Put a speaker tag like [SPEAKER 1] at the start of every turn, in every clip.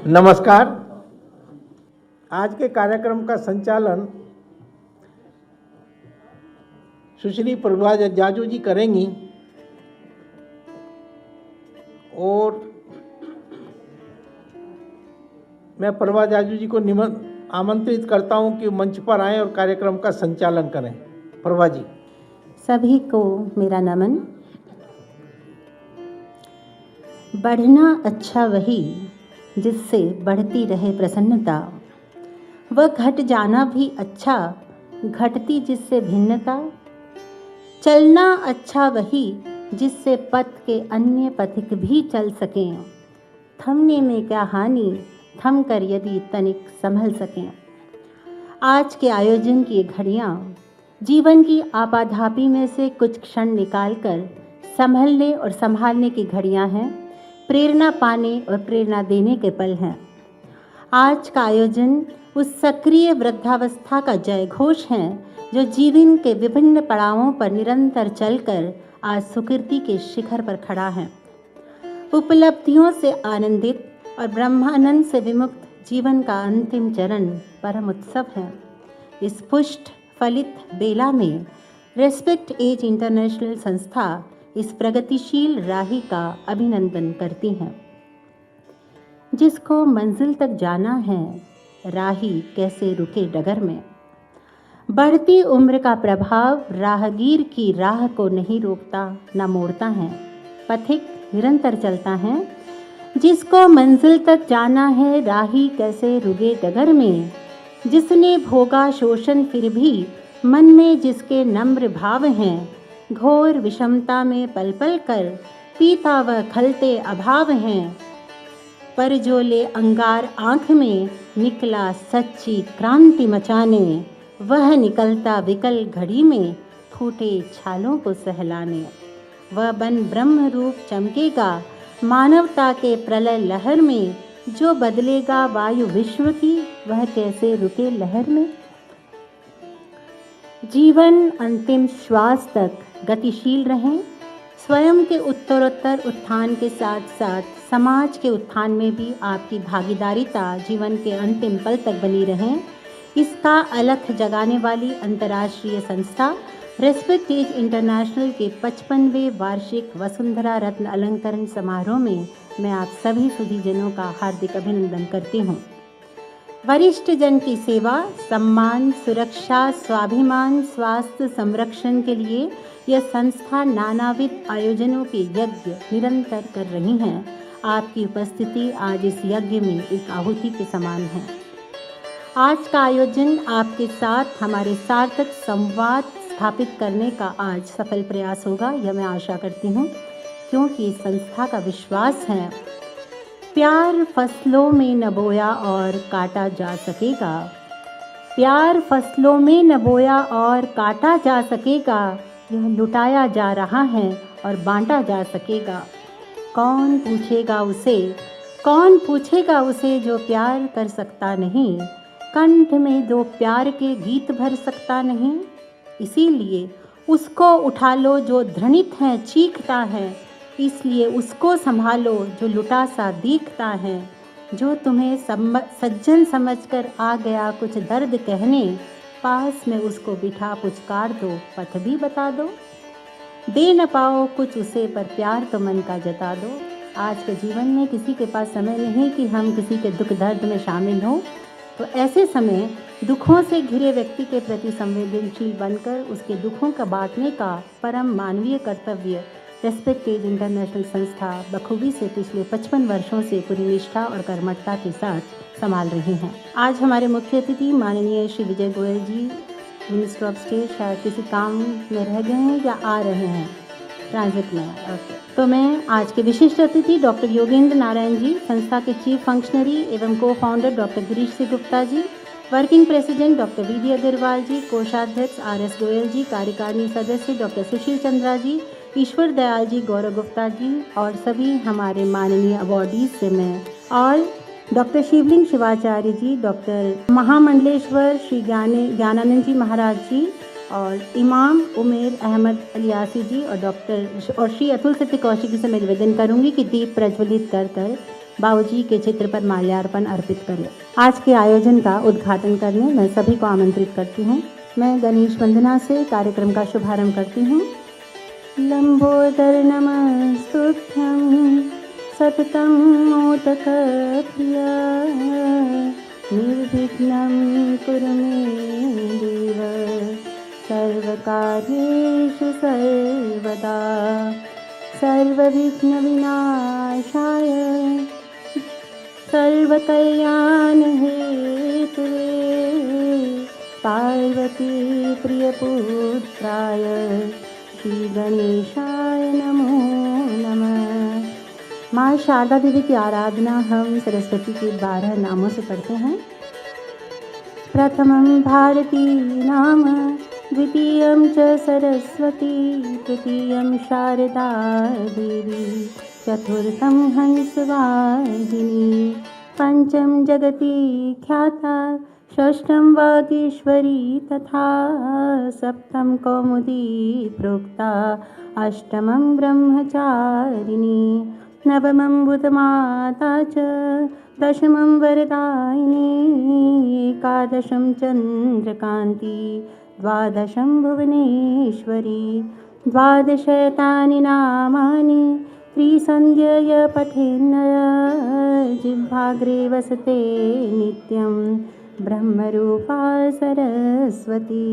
[SPEAKER 1] नमस्कार। आज के कार्यक्रम का संचालन सुश्री प्रभा जाजू जी करेंगी और मैं प्रभा जाजू जी को आमंत्रित करता हूं कि मंच पर आएं और कार्यक्रम का संचालन करें। प्रभा जी।
[SPEAKER 2] सभी को मेरा नमन। बढ़ना अच्छा वही जिससे बढ़ती रहे प्रसन्नता, वह घट जाना भी अच्छा घटती जिससे भिन्नता। चलना अच्छा वही जिससे पथ के अन्य पथिक भी चल सकें, थमने में क्या हानि थम कर यदि तनिक संभल सकें। आज के आयोजन की घड़ियाँ जीवन की आपाधापी में से कुछ क्षण निकालकर संभलने और संभालने की घड़ियाँ हैं, प्रेरणा पाने और प्रेरणा देने के पल हैं। आज का आयोजन उस सक्रिय वृद्धावस्था का जय घोष है जो जीवन के विभिन्न पड़ावों पर निरंतर चलकर आज सुकृति के शिखर पर खड़ा है। उपलब्धियों से आनंदित और ब्रह्मानंद से विमुक्त जीवन का अंतिम चरण परम उत्सव है। इस पुष्ट फलित बेला में रेस्पेक्ट एज इंटरनेशनल संस्था इस प्रगतिशील राही का अभिनंदन करती हैं। जिसको मंजिल तक जाना है, राही कैसे रुके डगर में। बढ़ती उम्र का प्रभाव राहगीर की राह को नहीं रोकता न मोड़ता है, पथिक निरंतर चलता है। जिसको मंजिल तक जाना है, राही कैसे रुके डगर में। जिसने भोगा शोषण फिर भी मन में जिसके नम्र भाव हैं, घोर विषमता में पल पल कर पीता व खलते अभाव हैं। पर जो ले अंगार आँख में निकला सच्ची क्रांति मचाने, वह निकलता विकल घड़ी में फूटे छालों को सहलाने। वह बन ब्रह्म रूप चमकेगा मानवता के प्रलय लहर में, जो बदलेगा वायु विश्व की वह कैसे रुके लहर में। जीवन अंतिम श्वास तक गतिशील रहें। स्वयं के उत्तरोत्तर उत्थान के साथ साथ समाज के उत्थान में भी आपकी भागीदारिता जीवन के अंतिम पल तक बनी रहें। इसका अलख जगाने वाली अंतर्राष्ट्रीय संस्था रेस्पेक्ट एज इंटरनेशनल के 55वें वार्षिक वसुंधरा रत्न अलंकरण समारोह में मैं आप सभी सुधीजनों का हार्दिक अभिनंदन करती हूँ। वरिष्ठ जन की सेवा, सम्मान, सुरक्षा, स्वाभिमान, स्वास्थ्य संरक्षण के लिए यह संस्था नानाविध आयोजनों के यज्ञ निरंतर कर रही हैं। आपकी उपस्थिति आज इस यज्ञ में एक आहुति के समान है। आज का आयोजन आपके साथ हमारे सार्थक संवाद स्थापित करने का आज सफल प्रयास होगा, यह मैं आशा करती हूँ, क्योंकि इस संस्था का विश्वास है प्यार फसलों में न बोया और काटा जा सकेगा। प्यार फसलों में न बोया और काटा जा सकेगा, यह लुटाया जा रहा है और बांटा जा सकेगा। कौन पूछेगा उसे जो प्यार कर सकता नहीं, कंठ में दो प्यार के गीत भर सकता नहीं। इसीलिए उसको उठा लो जो धृणित है चीखता है, इसलिए उसको संभालो जो लुटा सा दिखता है। जो तुम्हें सज्जन समझकर आ गया कुछ दर्द कहने, पास में उसको बिठा पुचकार दो, पथ भी बता दो। दे न पाओ कुछ उसे पर प्यार तो मन का जता दो। आज के जीवन में किसी के पास समय नहीं कि हम किसी के दुख दर्द में शामिल हों, तो ऐसे समय दुखों से घिरे व्यक्ति के प्रति संवेदनशील बनकर उसके दुखों का बांटने का परम मानवीय कर्तव्य रेस्पेक्ट एज इंटरनेशनल संस्था बखूबी से पिछले 55 वर्षों से पूरी निष्ठा और कर्मठता के साथ संभाल रही हैं। आज हमारे मुख्य अतिथि माननीय श्री विजय गोयल जी, मिनिस्टर ऑफ स्टेट, शायद किसी काम में रह गए हैं या आ रहे हैं ट्रांजिट में। तो मैं आज के विशिष्ट अतिथि डॉक्टर योगेंद्र नारायण जी, संस्था के चीफ फंक्शनरी एवं cofounder doctor Girish Singh Gupta ji, working president doctor VD. Agarwal ji, कोषाध्यक्ष आर.एस. गोयल जी, कार्यकारिणी सदस्य डॉक्टर सुशील चंद्रा जी, ईश्वर दयाल जी, गौरव गुप्ता जी और सभी हमारे माननीय अवॉर्डीज से मैं और डॉक्टर शिवलिंग शिवाचार्य जी, डॉक्टर महामंडलेश्वर श्री ज्ञानानंद जी महाराज जी और इमाम उमेर अहमद अलियासी जी और श्री अतुल सत्य कौशिक जी से मैं निवेदन करूंगी कि दीप प्रज्वलित कर बाबूजी के चित्र पर माल्यार्पण अर्पित करें। आज के आयोजन का उद्घाटन करने मैं सभी को आमंत्रित करती हूँ। मैं गणेश वंदना से कार्यक्रम का शुभारंभ करती हूँ। लंबोदर नमस्तुभ्यं सततं मोदकप्रिया निर्विघ्नं कुरु मे देव सर्वकार्येषु सर्वदा सर्वविघ्नविनाशाय सर्वकल्याणहेतवे पार्वती प्रियपुत्राय श्री गणेशाय नमो नमः। माँ शारदा देवी की आराधना हम सरस्वती के 12 नामों से करते हैं। प्रथमं भारती नाम, द्वितीयं च सरस्वती, तृतीयं शारदा देवी, चतुर्थं हंसवाहिनी, पंचम जगती ख्याता, षष्ठं वागीश्वरी तथा सप्तम कौमुदी प्रोक्ता, अष्टमं ब्रह्मचारिणी, नवमं बुधमाता च, दशमं वरदायिनी, एकादशं चंद्रकांती, द्वादशं भुवनेश्वरी, द्वादशैतानि नामानि त्रिसन्ध्यय पठेन्नर, जिह्वाग्रे वसते नित्यं ब्रह्मरूपा सरस्वती,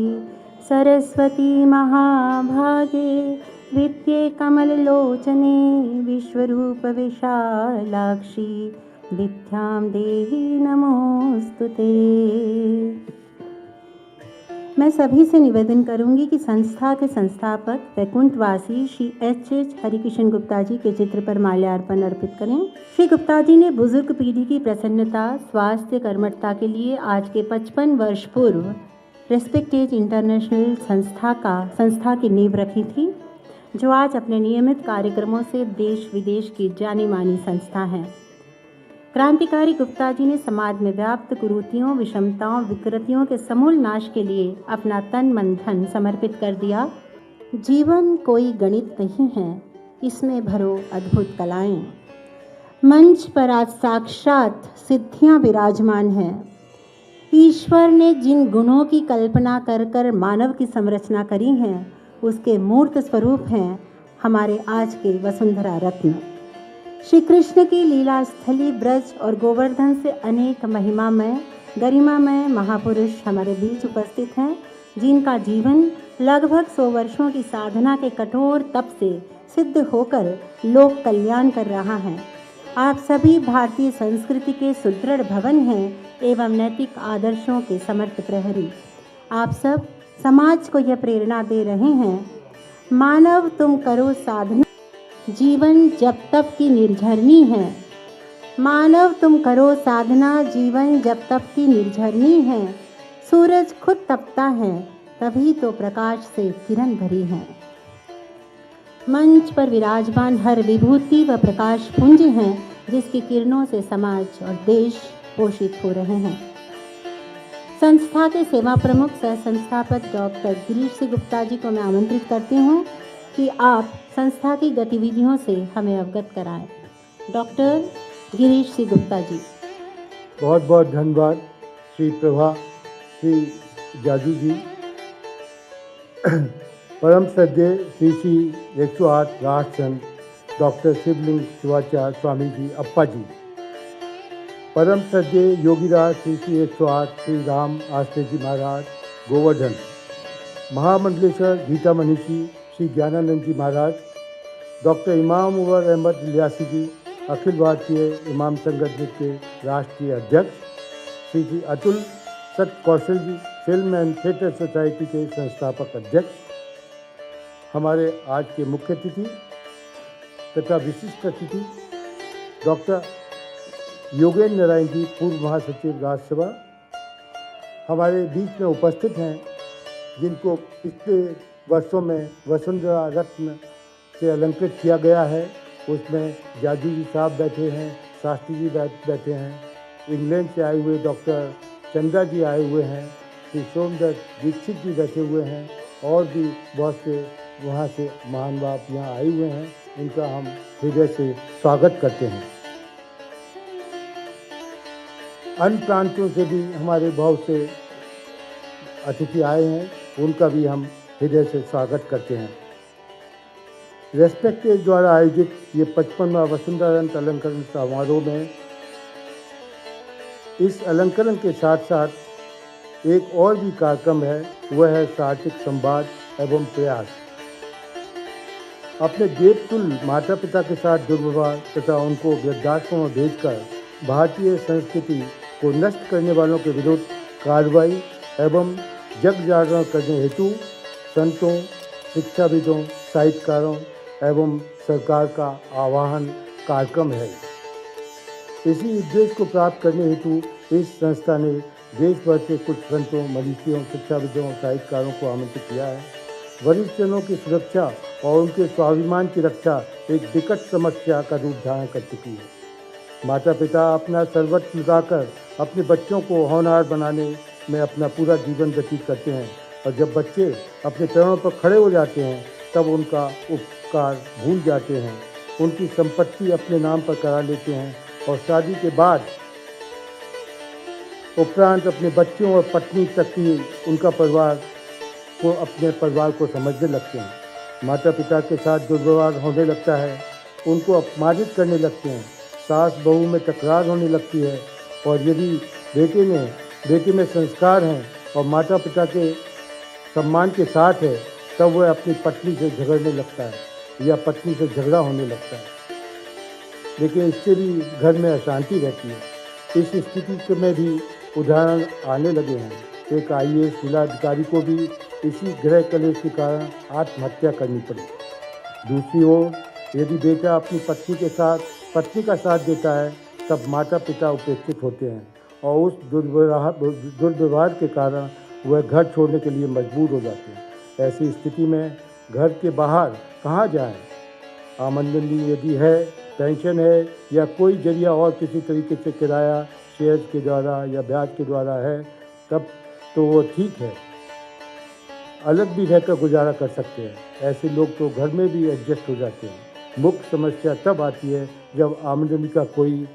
[SPEAKER 2] सरस्वती महाभागे विद्ये कमललोचने, विश्वरूप विशालाक्षी विद्यां देहि नमोस्तुते। मैं सभी से निवेदन करूंगी कि संस्था के संस्थापक वैकुंठवासी श्री एच हरिकिशन गुप्ता जी के चित्र पर माल्यार्पण अर्पित करें। श्री गुप्ता जी ने बुजुर्ग पीढ़ी की प्रसन्नता, स्वास्थ्य, कर्मठता के लिए आज के 55 वर्ष पूर्व रेस्पेक्टेज इंटरनेशनल संस्था की नींव रखी थी, जो आज अपने नियमित कार्यक्रमों से देश विदेश की जानी मानी संस्था है। क्रांतिकारी गुप्ता जी ने समाज में व्याप्त कुरीतियों, विषमताओं, विकृतियों के समूल नाश के लिए अपना तन मन धन समर्पित कर दिया। जीवन कोई गणित नहीं है, इसमें भरो अद्भुत कलाएं। मंच पर आज साक्षात सिद्धियां विराजमान हैं। ईश्वर ने जिन गुणों की कल्पना कर कर मानव की संरचना करी है, उसके मूर्त स्वरूप हैं हमारे आज के वसुंधरा रत्न। श्री कृष्ण की लीला स्थली ब्रज और गोवर्धन से अनेक महिमामय, गरिमामय महापुरुष हमारे बीच उपस्थित हैं, जिनका जीवन लगभग 100 वर्षों की साधना के कठोर तप से सिद्ध होकर लोक कल्याण कर रहा है। आप सभी भारतीय संस्कृति के सुदृढ़ भवन हैं एवं नैतिक आदर्शों के समर्थ प्रहरी। आप सब समाज को यह प्रेरणा दे रहे हैं, मानव तुम करो साधना, जीवन जब तप की निर्झरनी है। मानव तुम करो साधना, जीवन जब तप की निर्झरनी है। सूरज खुद तपता है, तभी तो प्रकाश से किरण भरी है। मंच पर विराजमान हर विभूति व प्रकाश पुंज हैं, जिसकी किरणों से समाज और देश पोषित हो रहे हैं। संस्था के सेवा प्रमुख सह संस्थापक डॉक्टर गिरीश सिंह गुप्ता जी को मैं आमंत्रित करती हूँ कि आप संस्था की गतिविधियों से हमें अवगत कराएं। डॉक्टर गिरीश सिंह गुप्ता जी।
[SPEAKER 3] बहुत बहुत धन्यवाद श्री प्रभा, श्री जाजू जी। परम श्रद्धेय श्री 108 राष्ट्रसंत डॉक्टर शिवलिंग शिवाचार्य स्वामी जी अप्पा जी। परम श्रद्धेय योगीराज श्री 108 श्री राम आश्रय जी महाराज गोवर्धन। महामंडलेश्वर गीता मनीषी श्री ज्ञानानंद जी महाराज। डॉक्टर इमाम उमर अहमद इलियासी जी, अखिल भारतीय इमाम संगठन के राष्ट्रीय अध्यक्ष। श्री अतुल सत कौशल जी, फिल्म एंड थिएटर सोसाइटी के संस्थापक अध्यक्ष। हमारे आज के मुख्य अतिथि तथा विशिष्ट अतिथि डॉक्टर योगेंद्र नारायण जी, पूर्व महासचिव राज्यसभा, हमारे बीच में उपस्थित हैं, जिनको पिछले वर्षों में वसुंधरा रत्न से अलंकृत किया गया है। उसमें जाजू जी साहब बैठे हैं, शास्त्री जी बैठे हैं, इंग्लैंड से आए हुए डॉक्टर चंद्रा जी आए हुए हैं, श्री सोमदत्त दीक्षित जी बैठे हुए हैं, और भी बहुत से वहाँ से महान बाप यहाँ आए हुए हैं। इनका हम हृदय से स्वागत करते हैं। अन्य प्रांतों से भी हमारे बहुत से अतिथि आए हैं, उनका भी हम हृदय से स्वागत करते हैं। रेस्पेक्ट द्वारा आयोजित ये 55वां वसुंधरा अलंकरण समारोह में इस अलंकरण के साथ साथ एक और भी कार्यक्रम है, वह है सार्वत्रिक संवाद एवं प्रयास। अपने देवतुल्य माता पिता के साथ दुर्व्यवहार तथा उनको वृद्धाश्रम में भेजकर भारतीय संस्कृति को नष्ट करने वालों के विरुद्ध कार्रवाई एवं जग जागरण करने हेतु संतों, शिक्षाविदों, साहित्यकारों एवं सरकार का आह्वान कार्यक्रम है। इसी उद्देश्य को प्राप्त करने हेतु इस संस्था ने देश भर से कुछ संतों, मनीषियों, शिक्षाविदों और साहित्यकारों को आमंत्रित किया है। वरिष्ठ जनों की सुरक्षा और उनके स्वाभिमान की रक्षा एक विकट समस्या का रूप धारण कर चुकी है। माता पिता अपना सर्वस्व लुटाकर अपने बच्चों को होनहार बनाने में अपना पूरा जीवन व्यतीत करते हैं और जब बच्चे अपने पैरों पर खड़े हो जाते हैं तब उनका उपकार भूल जाते हैं, उनकी संपत्ति अपने नाम पर करा लेते हैं और शादी के बाद उपरांत अपने बच्चों और पत्नी तक ही उनका परिवार को अपने परिवार को समझने लगते हैं। माता पिता के साथ दुर्व्यवहार होने लगता है, उनको अपमानित करने लगते हैं, सास बहू में तकरार होने लगती है और यदि बेटे में संस्कार हैं और माता पिता के सम्मान के साथ है तब वह अपनी पत्नी से झगड़ने लगता है या पत्नी से झगड़ा होने लगता है, लेकिन इससे भी घर में अशांति रहती है। इस स्थिति में भी उदाहरण आने लगे हैं। एक IAS जिलाधिकारी को भी इसी गृह कलेश के कारण आत्महत्या करनी पड़ी। दूसरी ओर यदि बेटा अपनी पत्नी का साथ देता है तब माता पिता उपेक्षित होते हैं और उस दुर्व्यवहार के कारण वह घर छोड़ने के लिए मजबूर हो जाते हैं। ऐसी स्थिति में घर के बाहर कहाँ जाएं? आमदनी यदि है, पेंशन है या कोई जरिया और किसी तरीके से किराया, शेयर्स के द्वारा या ब्याज के द्वारा है तब तो वो ठीक है, अलग भी रहकर गुजारा कर सकते हैं। ऐसे लोग तो घर में भी एडजस्ट हो जाते हैं। मुख्य समस्या तब आती है जब आमदनी का कोई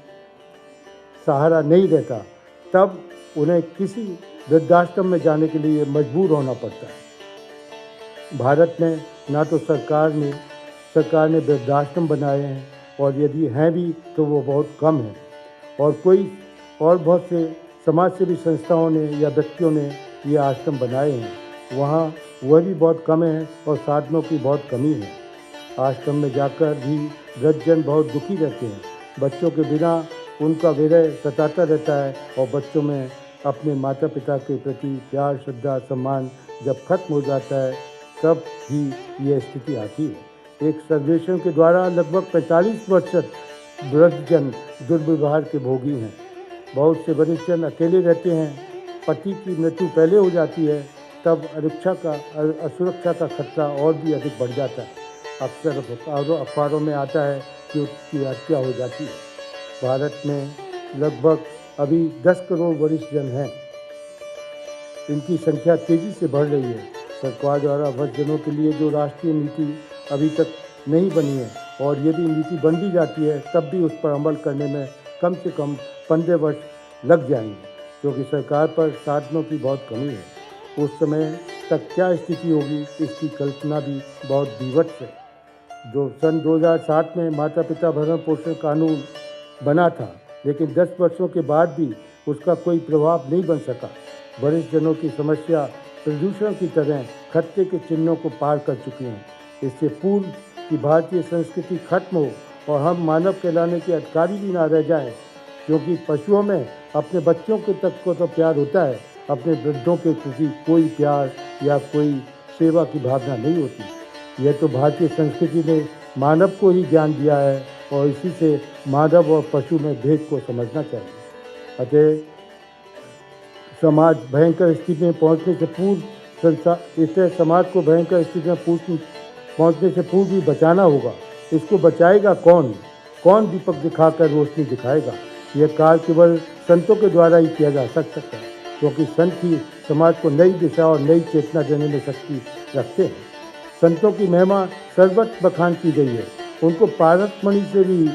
[SPEAKER 3] सहारा नहीं रहता, तब उन्हें किसी वृद्धाश्रम में जाने के लिए मजबूर होना पड़ता है। भारत में ना तो सरकार ने वृद्धाश्रम बनाए हैं और यदि हैं भी तो वो बहुत कम हैं और बहुत से समाजसेवी संस्थाओं ने या व्यक्तियों ने ये आश्रम बनाए हैं, वहाँ वह भी बहुत कम है और साधनों की बहुत कमी है। आश्रम में जाकर भी वृद्धजन बहुत दुखी रहते हैं। बच्चों के बिना उनका विरह सताता रहता है और बच्चों में अपने माता पिता के प्रति प्यार, श्रद्धा, सम्मान जब खत्म हो जाता है तब ही यह स्थिति आती है। एक सर्वेक्षण के द्वारा लगभग 45% वृद्धजन दुर्व्यवहार के भोगी हैं। बहुत से वरिष्ठजन अकेले रहते हैं। पति की मृत्यु पहले हो जाती है तब असुरक्षा का खतरा और भी अधिक बढ़ जाता है। अक्सर अखबारों में आता है कि उसकी हत्या हो जाती है। भारत में लगभग अभी 10 करोड़ वरिष्ठजन हैं। इनकी संख्या तेज़ी से बढ़ रही है। सरकार द्वारा वृद्धजनों के लिए जो राष्ट्रीय नीति अभी तक नहीं बनी है और यदि नीति बन भी जाती है तब भी उस पर अमल करने में कम से कम 15 वर्ष लग जाएंगे, क्योंकि सरकार पर साधनों की बहुत कमी है। उस समय तक क्या स्थिति होगी इसकी कल्पना भी बहुत विवश है। जो सन 2007 में माता पिता भरण पोषण कानून बना था, लेकिन 10 वर्षों के बाद भी उसका कोई प्रभाव नहीं बन सका। वरिष्ठजनों की समस्या प्रदूषण की तरह खतरे के चिन्हों को पार कर चुकी हैं। इससे पूर्व कि भारतीय संस्कृति खत्म हो और हम मानव कहलाने के अधिकारी भी ना रह जाएं, क्योंकि पशुओं में अपने बच्चों के तक को तो प्यार होता है, अपने वृद्धों के प्रति कोई प्यार या कोई सेवा की भावना नहीं होती। यह तो भारतीय संस्कृति ने मानव को ही ज्ञान दिया है और इसी से मानव और पशु में भेद को समझना चाहिए। अतः समाज भयंकर स्थिति में पहुंचने से पूर्व समाज को भयंकर स्थिति में पहुंचने से पूर्व भी बचाना होगा। इसको बचाएगा कौन दीपक दिखाकर रोशनी दिखाएगा? यह कार्य केवल संतों के द्वारा ही किया जा सकता है, क्योंकि संत ही समाज को नई दिशा और नई चेतना देने में शक्ति रखते हैं। संतों की महिमा सर्वत्र बखान की गई है। उनको पारसमणि से भी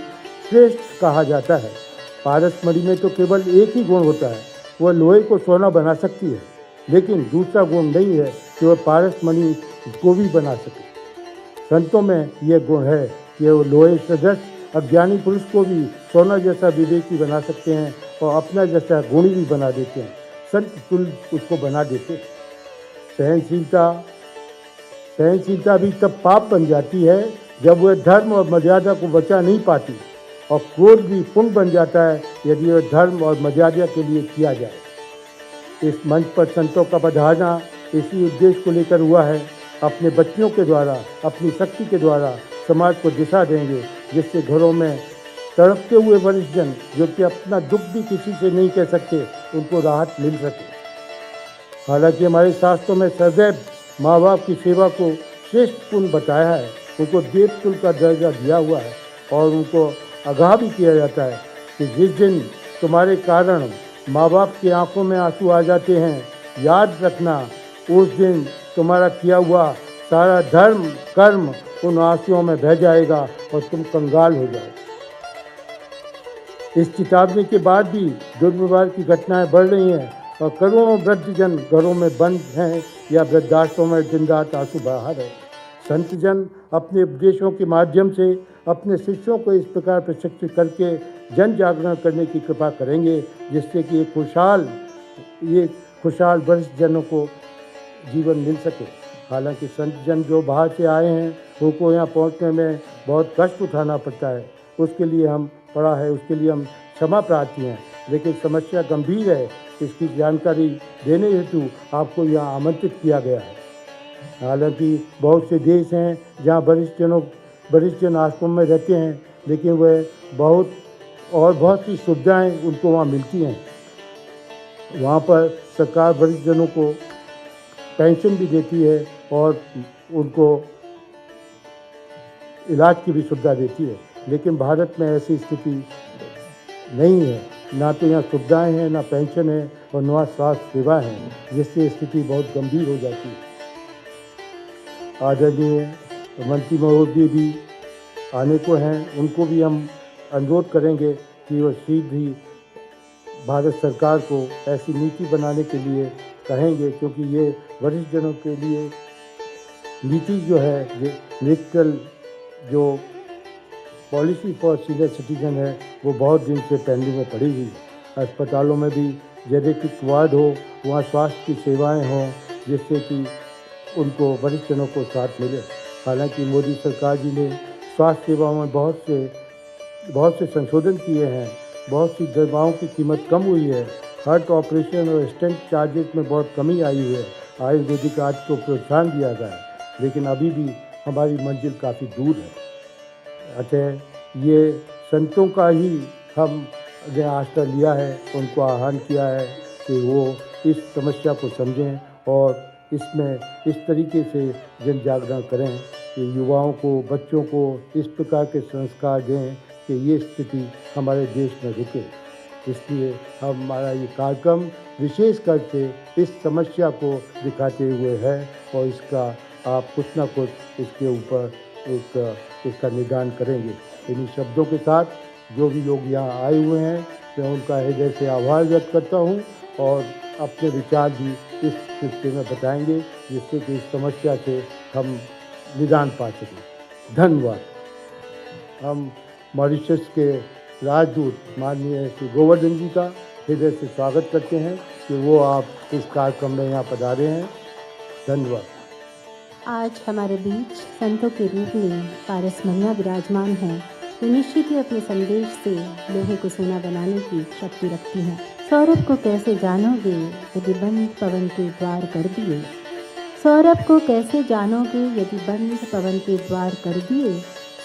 [SPEAKER 3] श्रेष्ठ कहा जाता है। पारसमणि में तो केवल एक ही गुण होता है, वह लोहे को सोना बना सकती है, लेकिन दूसरा गुण नहीं है कि वह पारसमणि को भी बना सके। संतों में यह गुण है कि वो लोहे सदृश अज्ञानी पुरुष को भी सोना जैसा विवेकी बना सकते हैं और अपना जैसा गुणी भी बना देते हैं, संत तुल्य उसको बना देते हैं। सहनशीलता भी तब पाप बन जाती है जब वह धर्म और मर्यादा को बचा नहीं पाती, और क्रोध भी पुण्य बन जाता है यदि वह धर्म और मर्यादा के लिए किया जाए। इस मंच पर संतों का पधारना इसी उद्देश्य को लेकर हुआ है। अपने बच्चों के द्वारा, अपनी शक्ति के द्वारा समाज को दिशा देंगे, जिससे घरों में तड़पते हुए वरिष्ठ जन जो कि अपना दुख भी किसी से नहीं कह सकते, उनको राहत मिल सके। हालांकि हमारे शास्त्रों में सदैव माँ बाप की सेवा को श्रेष्ठ पुण्य बताया है, उनको देवतुल्य का दर्जा दिया हुआ है और उनको आगाह भी किया जाता है कि जिस दिन तुम्हारे कारण माँ बाप की आंखों में आंसू आ जाते हैं, याद रखना उस दिन तुम्हारा किया हुआ सारा धर्म कर्म उन आंसुओं में बह जाएगा और तुम कंगाल हो जाओ। इस चेतावनी के बाद भी दुर्व्यवहार की घटनाएं बढ़ रही हैं और करोड़ों वृद्धजन घरों में बंद हैं या वृद्धाश्रमों में दिन रात आंसू बहा रहे हैं। संत जन अपने उपदेशों के माध्यम से अपने शिष्यों को इस प्रकार प्रशिक्षित करके जन जागरण करने की कृपा करेंगे, जिससे कि ये खुशहाल वरिष्ठ जनों को जीवन मिल सके। हालांकि संत जन जो बाहर से आए हैं उनको यहाँ पहुँचने में बहुत कष्ट उठाना पड़ता है, उसके लिए हम क्षमा प्रार्थी हैं, लेकिन समस्या गंभीर है, इसकी जानकारी देने हेतु आपको यहाँ आमंत्रित किया गया है। हालांकि बहुत से देश हैं जहाँ वरिष्ठ जन आश्रम में रहते हैं, लेकिन वह बहुत सी सुविधाएं उनको वहाँ मिलती हैं। वहाँ पर सरकार वरिष्ठ जनों को पेंशन भी देती है और उनको इलाज की भी सुविधा देती है, लेकिन भारत में ऐसी स्थिति नहीं है। ना तो यहाँ सुविधाएं हैं, ना पेंशन है और ना स्वास्थ्य सेवा है, जिससे स्थिति बहुत गंभीर हो जाती है। आदरणीय मंत्री महोदय भी आने को हैं, उनको भी हम अनुरोध करेंगे कि वह शीघ्र ही भारत सरकार को ऐसी नीति बनाने के लिए कहेंगे, क्योंकि ये वरिष्ठ जनों के लिए नीति जो है, ये नेशनल जो पॉलिसी फॉर सीनियर सिटीजन है, वो बहुत दिन से पेंडिंग में पड़ी हुई है। अस्पतालों में भी जेनेटिक वार्ड हो, वहाँ स्वास्थ्य की सेवाएं हों, जिससे कि उनको वरिष्ठ जनों को साथ मिले। हालांकि मोदी सरकार जी ने स्वास्थ्य सेवाओं में बहुत से संशोधन किए हैं, बहुत सी दवाओं की कीमत कम हुई है, हार्ट ऑपरेशन और स्टेंट चार्जेस में बहुत कमी आई हुई है, आयुर्वेदिक आज को प्रोत्साहन दिया गया है, लेकिन अभी भी हमारी मंजिल काफ़ी दूर है। अतः ये संतों का ही हमने आश्रय लिया है, उनको आह्वान किया है कि वो इस समस्या को समझें और इसमें इस तरीके से जन जागरण करें कि युवाओं को, बच्चों को इस प्रकार के संस्कार दें कि ये स्थिति हमारे देश में रुके। इसलिए हमारा ये कार्यक्रम विशेष करके इस समस्या को दिखाते हुए है और इसका आप कुछ ना कुछ इसके ऊपर इसका निदान करेंगे। इन्हीं शब्दों के साथ जो भी लोग यहाँ आए हुए हैं, मैं उनका हृदय से आभार व्यक्त करता हूँ और अपने विचार भी इस सिलसिले में बताएंगे, जिससे कि इस समस्या से हम निदान पा सकें। धन्यवाद। हम मॉरिशस के राजदूत माननीय श्री गोवर्धन जी का हृदय से स्वागत करते हैं कि वो आप इस कार्यक्रम में यहाँ पधारे हैं। धन्यवाद।
[SPEAKER 2] आज हमारे बीच संतों के रूप में पारसमणियाँ विराजमान हैं, जो निश्चित ही अपने संदेश से लोहे को सोना बनाने की शक्ति रखती हैं। सौरभ को कैसे जानोगे यदि बंद पवन के द्वार कर दिए, सौरभ को कैसे जानोगे यदि बंद पवन के द्वार कर दिए,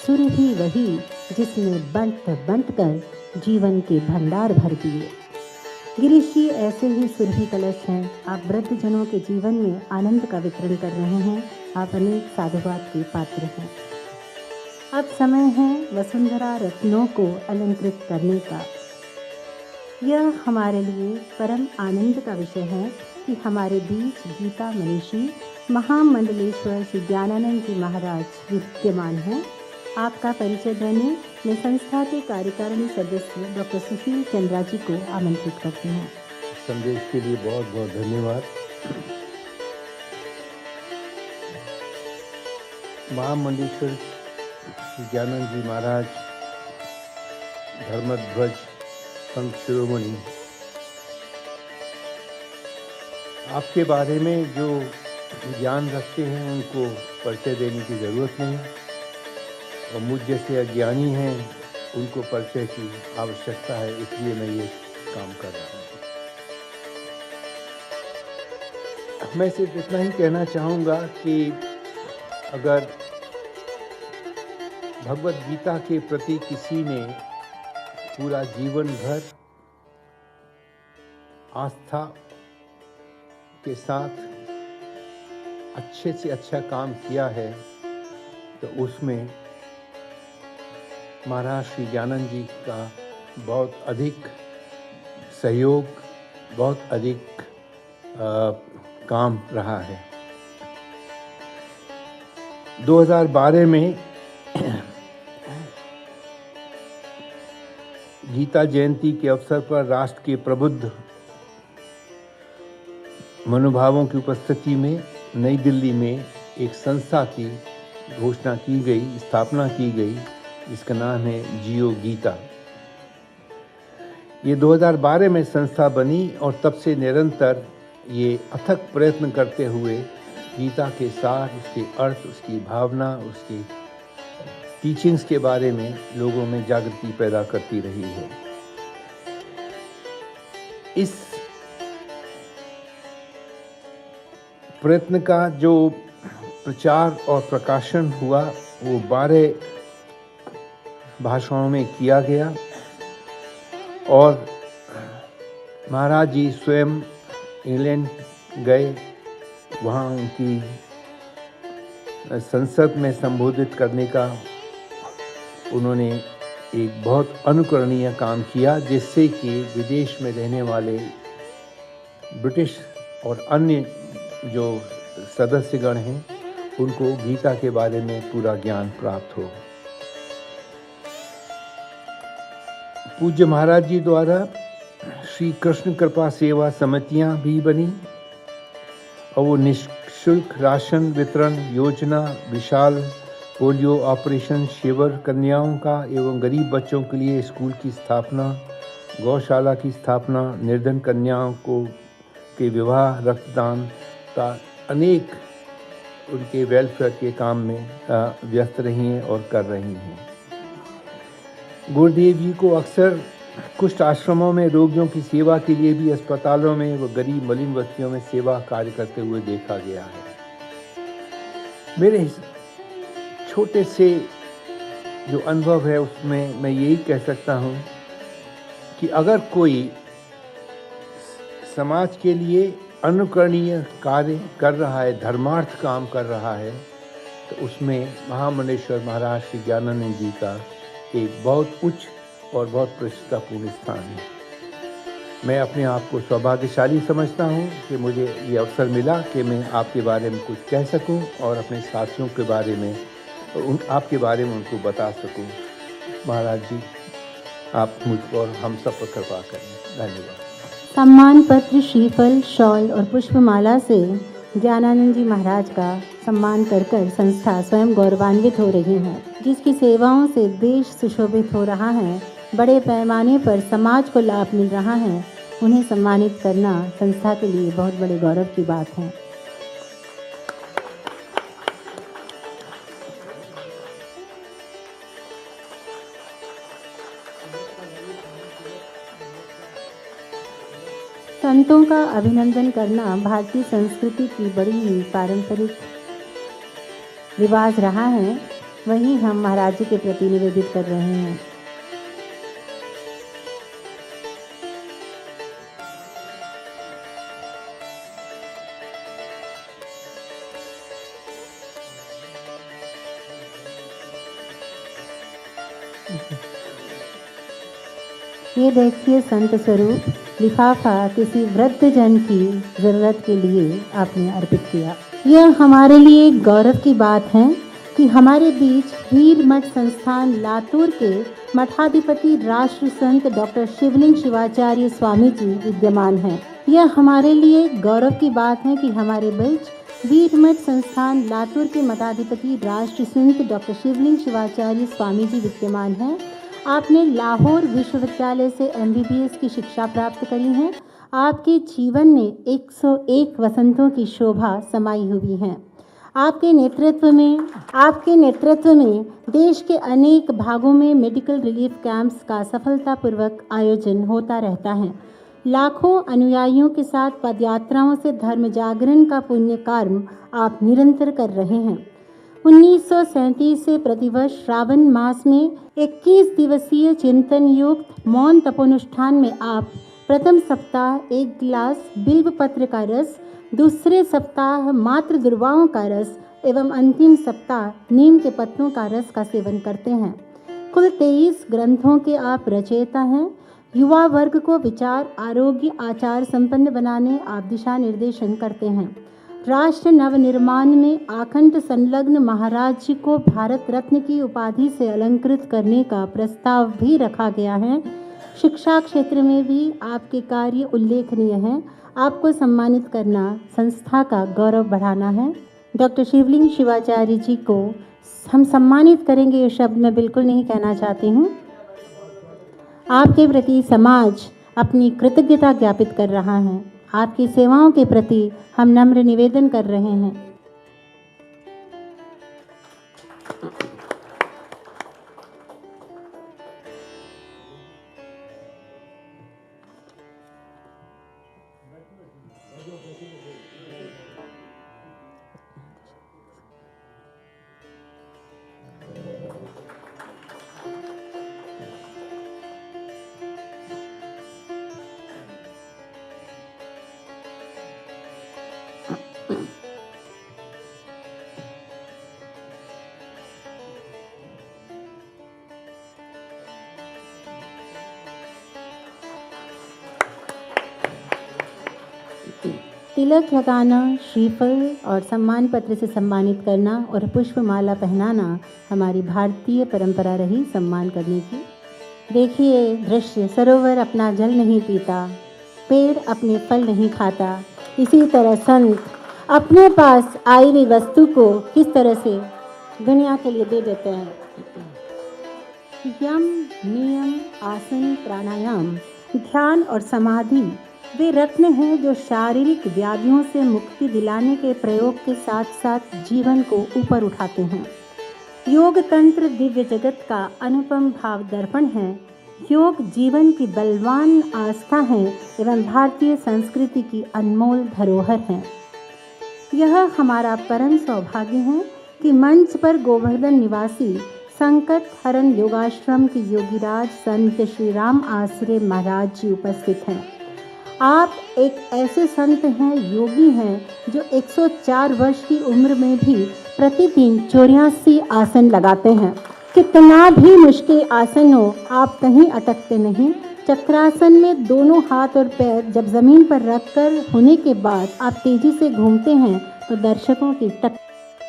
[SPEAKER 2] सुर ही वही जिसने बंट कर जीवन के भंडार भर दिए। गिरीश जी ऐसे ही सुरभि कलश हैं। आप वृद्धजनों के जीवन में आनंद का वितरण कर रहे हैं। आप अनेक साधुवाद के पात्र हैं। अब समय है वसुंधरा रत्नों को अलंकृत करने का। यह हमारे लिए परम आनंद का विषय है कि हमारे बीच गीता मनीषी महामंडलेश्वर श्री ज्ञानानंद जी महाराज विद्यमान हैं। आपका परिचय देने मैं संस्था के कार्यकारिणी सदस्य डॉक्टर सुशील चंद्रा जी को आमंत्रित करती हूँ।
[SPEAKER 3] संदेश के लिए बहुत बहुत धन्यवाद। महामंडलेश्वर ज्ञानानंद जी महाराज, धर्मध्वज संत शिरोमणि, आपके बारे में जो ज्ञान रखते हैं उनको परिचय देने की ज़रूरत नहीं, और मुझ जैसे अज्ञानी हैं उनको परिचय की आवश्यकता है, इसलिए मैं ये काम कर रहा हूँ। मैं सिर्फ इतना ही कहना चाहूँगा कि अगर भगवत गीता के प्रति किसी ने पूरा जीवन भर आस्था के साथ अच्छे से अच्छा काम किया है तो उसमें महाराज श्री ज्ञानानंद जी का बहुत अधिक सहयोग, बहुत अधिक काम रहा है। 2012 में गीता जयंती के अवसर पर राष्ट्र के प्रबुद्ध मनोभावों की उपस्थिति में नई दिल्ली में एक संस्था की घोषणा की गई, स्थापना की गई, जिसका नाम है जियो गीता। ये 2012 में संस्था बनी और तब से निरंतर ये अथक प्रयत्न करते हुए गीता के सार, उसके अर्थ, उसकी भावना, उसकी टीचिंग्स के बारे में लोगों में जागृति पैदा करती रही है। इस प्रयत्न का जो प्रचार और प्रकाशन हुआ वो 12 भाषाओं में किया गया और महाराज जी स्वयं इंग्लैंड गए, वहाँ उनकी संसद में संबोधित करने का उन्होंने एक बहुत अनुकरणीय काम किया, जिससे कि विदेश में रहने वाले ब्रिटिश और अन्य जो सदस्यगण हैं उनको गीता के बारे में पूरा ज्ञान प्राप्त हो। पूज्य महाराज जी द्वारा श्री कृष्ण कृपा सेवा समितियां भी बनी और वो निःशुल्क राशन वितरण योजना, विशाल पोलियो ऑपरेशन, शिविर कन्याओं का एवं गरीब बच्चों के लिए स्कूल की स्थापना, गौशाला की स्थापना, निर्धन कन्याओं को के विवाह, रक्तदान का अनेक उनके वेलफेयर के काम में व्यस्त रही हैं और कर रही हैं। गुरुदेव जी को अक्सर कुष्ठ आश्रमों में रोगियों की सेवा के लिए भी अस्पतालों में व गरीब मलिन बस्तियों में सेवा कार्य करते हुए देखा गया है। मेरे छोटे से जो अनुभव है उसमें मैं यही कह सकता हूँ कि अगर कोई समाज के लिए अनुकरणीय कार्य कर रहा है, धर्मार्थ काम कर रहा है, तो उसमें महामंडलेश्वर महाराज श्री ज्ञानानंद जी का एक बहुत उच्च और बहुत प्रतिष्ठापूर्ण स्थान है। मैं अपने आप को सौभाग्यशाली समझता हूँ कि मुझे ये अवसर मिला कि मैं आपके बारे में कुछ कह सकूँ और अपने साथियों के बारे में आपके बारे में उनको बता सकूँ। महाराज जी, आप मुझ पर हम सब पर कृपा करें। धन्यवाद।
[SPEAKER 2] सम्मान पत्र, श्रीफल, शॉल और पुष्पमाला से ज्ञानानंद जी महाराज का सम्मान कर संस्था स्वयं गौरवान्वित हो रही है, जिसकी सेवाओं से देश सुशोभित हो रहा है, बड़े पैमाने पर समाज को लाभ मिल रहा है। उन्हें सम्मानित करना संस्था के लिए बहुत बड़े गौरव की बात है। संतों का अभिनंदन करना भारतीय संस्कृति की बड़ी ही पारंपरिक रिवाज रहा है, वही हम महाराज जी के प्रति निवेदित कर रहे हैं। ये देखिए संत स्वरूप लिफाफा किसी वृद्ध जन की ज़रूरत के लिए आपने अर्पित किया। यह हमारे लिए गौरव की बात है कि हमारे बीच वीर मठ संस्थान लातूर के मठाधिपति राष्ट्र संत डॉक्टर शिवलिंग शिवाचार्य स्वामी जी विद्यमान हैं। यह हमारे लिए गौरव की बात है कि हमारे बीच वीर मठ संस्थान लातूर के मठाधिपति राष्ट्र संत डॉक्टर शिवलिंग शिवाचार्य स्वामी जी विद्यमान हैं। आपने लाहौर विश्वविद्यालय से MBBS की शिक्षा प्राप्त करी है। आपके जीवन में 101 वसंतों की शोभा समाई हुई है। आपके नेतृत्व में देश के अनेक भागों में मेडिकल रिलीफ कैंप्स का सफलतापूर्वक आयोजन होता रहता है। लाखों अनुयायियों के साथ पदयात्राओं से धर्म जागरण का पुण्य कर्म आप निरंतर कर रहे हैं। 1937 से प्रतिवर्ष श्रावण मास में 21 दिवसीय चिंतन युक्त मौन तपोनुष्ठान में आप प्रथम सप्ताह 1 गिलास बिल्व पत्र का रस, दूसरे सप्ताह मात्र दुर्वाओं का रस एवं अंतिम सप्ताह नीम के पत्तों का रस का सेवन करते हैं। कुल 23 ग्रंथों के आप रचयिता हैं। युवा वर्ग को विचार, आरोग्य, आचार संपन्न बनाने आप दिशा निर्देशन करते हैं। राष्ट्र नवनिर्माण में आखंड संलग्न महाराज जी को भारत रत्न की उपाधि से अलंकृत करने का प्रस्ताव भी रखा गया है। शिक्षा क्षेत्र में भी आपके कार्य उल्लेखनीय हैं। आपको सम्मानित करना संस्था का गौरव बढ़ाना है। डॉक्टर शिवलिंग शिवाचार्य जी को हम सम्मानित करेंगे, ये शब्द मैं बिल्कुल नहीं कहना चाहती हूँ। आपके प्रति समाज अपनी कृतज्ञता ज्ञापित कर रहा है। आपकी सेवाओं के प्रति हम नम्र निवेदन कर रहे हैं। तिलक लगाना, श्रीफल और सम्मान पत्र से सम्मानित करना और पुष्पमाला पहनाना हमारी भारतीय परंपरा रही सम्मान करने की। देखिए दृश्य, सरोवर अपना जल नहीं पीता, पेड़ अपने फल नहीं खाता, इसी तरह संत अपने पास आई हुई वस्तु को किस तरह से दुनिया के लिए दे देते हैं। यम, नियम, आसन, प्राणायाम, ध्यान और समाधि वे रत्न हैं जो शारीरिक व्याधियों से मुक्ति दिलाने के प्रयोग के साथ साथ जीवन को ऊपर उठाते हैं। योग तंत्र दिव्य जगत का अनुपम भाव दर्पण है। योग जीवन की बलवान आस्था है एवं भारतीय संस्कृति की अनमोल धरोहर है। यह हमारा परम सौभाग्य है कि मंच पर गोवर्धन निवासी संकट हरण योगाश्रम के योगीराज संत श्री राम आश्रय महाराज जी उपस्थित हैं। आप एक ऐसे संत हैं, योगी हैं, जो 104 वर्ष की उम्र में भी प्रतिदिन 84 आसन लगाते हैं। कितना भी मुश्किल आसन हो, आप कहीं अटकते नहीं। चक्रासन में दोनों हाथ और पैर जब जमीन पर रखकर होने के बाद आप तेजी से घूमते हैं तो दर्शकों की टक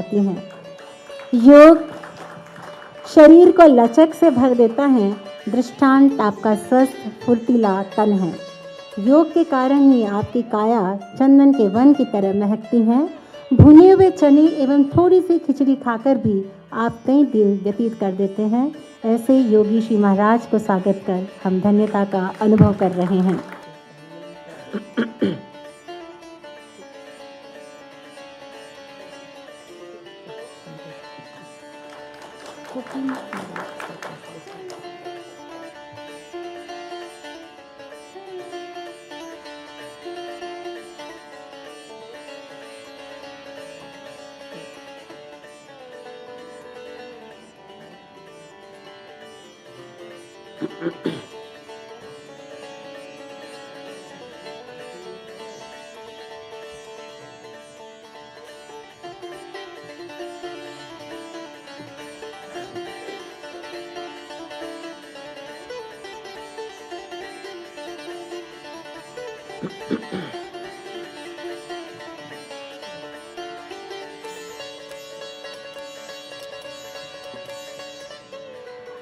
[SPEAKER 2] आती है। योग शरीर को लचक से भर देता है। दृष्टांत आपका स्वस्थ फुर्तीला तन है। योग के कारण ही आपकी काया चंदन के वन की तरह महकती है। भुने हुए चने एवं थोड़ी सी खिचड़ी खाकर भी आप कई दिन व्यतीत कर देते हैं। ऐसे योगी श्री महाराज को स्वागत कर हम धन्यता का अनुभव कर रहे हैं।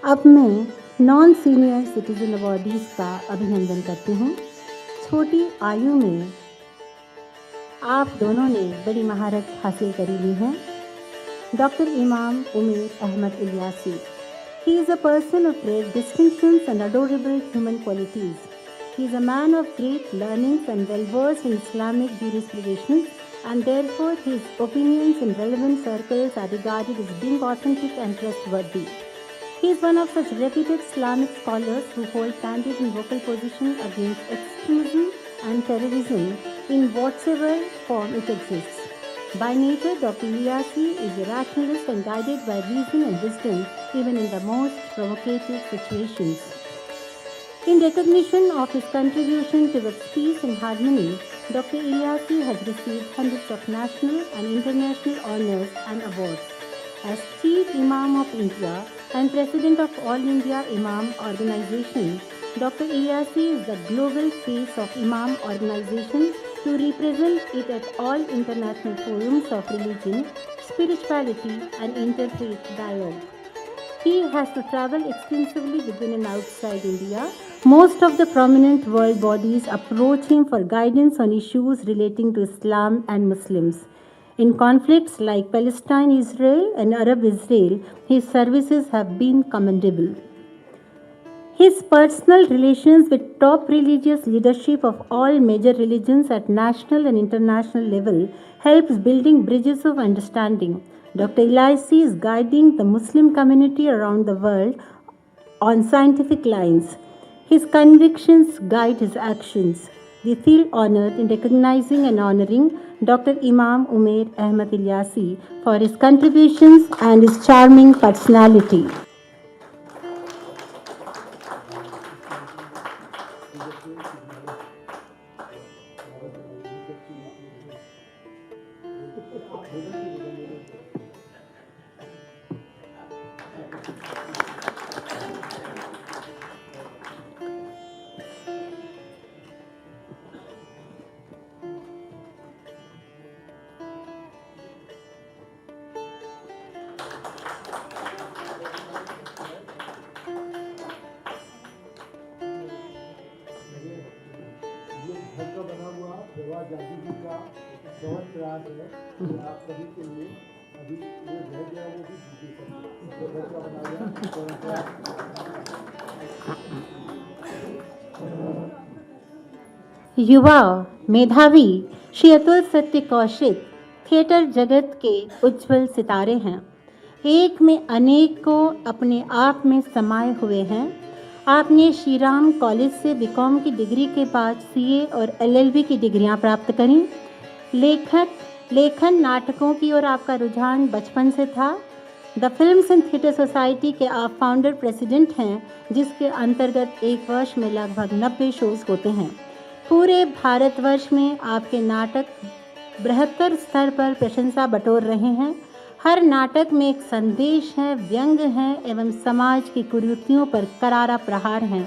[SPEAKER 2] अब मैं नॉन सीनियर सिटीजन अवॉर्डीज़ का अभिनंदन करती हूँ। छोटी आयु में आप दोनों ने बड़ी महारत हासिल करी ली है। डॉक्टर इमाम उमेर Ahmad Ilyasi, he is a person of rare distinctions and adorable human qualities. He is a man of great learnings and well-versed in Islamic jurisprudence, and therefore his opinions in relevant circles are regarded as being authentic and trustworthy. He is one of such reputed Islamic scholars who hold candid and vocal position against extremism and terrorism in whatsoever form it exists. By nature, Dr. Ilyasi is a rationalist and guided by reason and wisdom even in the most provocative situations. In recognition of his contribution towards peace and harmony, Dr. Ilyasi has received hundreds of national and international honors and awards. As Chief Imam of India and President of All India Imam Organization, Dr. Ilyasi is the global face of Imam Organization to represent it at all international forums of religion, spirituality and interfaith dialogue. He has to travel extensively within and outside India. Most of the prominent world bodies approach him for guidance on issues relating to Islam and Muslims. In conflicts like Palestine-Israel and Arab-Israel, his services have been commendable. His personal relations with top religious leadership of all major religions at national and international level helps building bridges of understanding. Dr. Ilyasi is guiding the Muslim community around the world on scientific lines. His convictions guide his actions. We feel honored in recognizing and honoring Dr. Imam Umair Ahmad Ilyasi for his contributions and his charming personality.
[SPEAKER 3] घर का बना हुआ जवाहर जादू जी का चौवन प्रयास है कि आप सभी के लिए अभी वो रह गया वो भी दे सकते घर का बना हुआ चौवन प्रयास।
[SPEAKER 2] युवा मेधावी श्री अतुल सत्य कौशिक थिएटर जगत के उज्जवल सितारे हैं। एक में अनेक को अपने आप में समाये हुए हैं। आपने श्री राम कॉलेज से बीकॉम की डिग्री के बाद सीए और एलएलबी की डिग्रियां प्राप्त करीं। लेखन नाटकों की ओर आपका रुझान बचपन से था। The films and theatre society के आप फाउंडर प्रेसिडेंट हैं, जिसके अंतर्गत एक वर्ष में लगभग 90 शोज होते हैं। पूरे भारतवर्ष में आपके नाटक बृहत्तर स्तर पर प्रशंसा बटोर रहे हैं। हर नाटक में एक संदेश है, व्यंग है एवं समाज की कुरीतियों पर करारा प्रहार है।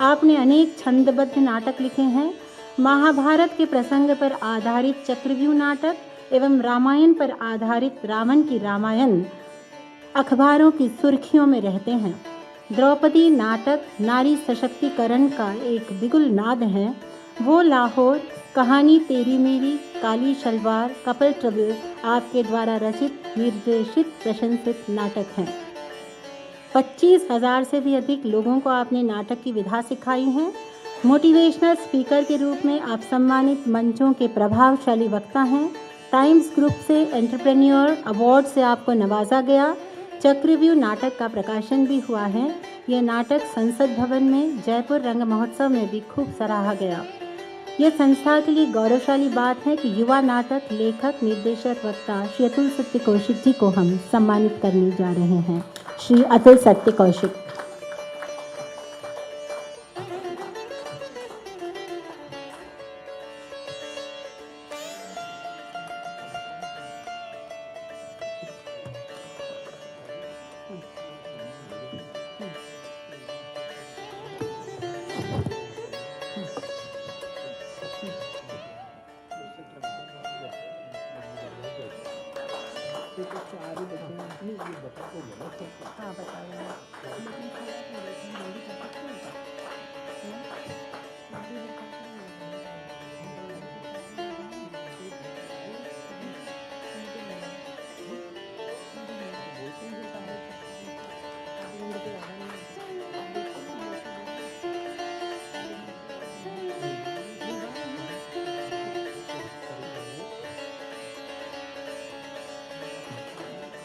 [SPEAKER 2] आपने अनेक छंदबद्ध नाटक लिखे हैं। महाभारत के प्रसंग पर आधारित चक्रव्यूह नाटक एवं रामायण पर आधारित रावण की रामायण अखबारों की सुर्खियों में रहते हैं। द्रौपदी नाटक नारी सशक्तिकरण का एक बिगुल नाद है। वो लाहौर, कहानी तेरी मेरी, काली शलवार, कपल ट्रबल आपके द्वारा रचित, निर्देशित, प्रशंसित नाटक हैं। 25,000 से भी अधिक लोगों को आपने नाटक की विधा सिखाई है। मोटिवेशनल स्पीकर के रूप में आप सम्मानित मंचों के प्रभावशाली वक्ता हैं। टाइम्स ग्रुप से एंटरप्रेन्योर अवार्ड से आपको नवाजा गया। चक्रव्यूह नाटक का प्रकाशन भी हुआ है। यह नाटक संसद भवन में जयपुर रंग महोत्सव में भी खूब सराहा गया। यह संस्था के लिए गौरवशाली बात है कि युवा नाटक लेखक, निर्देशक, वक्ता श्री अतुल सत्य कौशिक जी को हम सम्मानित करने जा रहे हैं। श्री अतुल सत्य कौशिक। हाँ बताइए।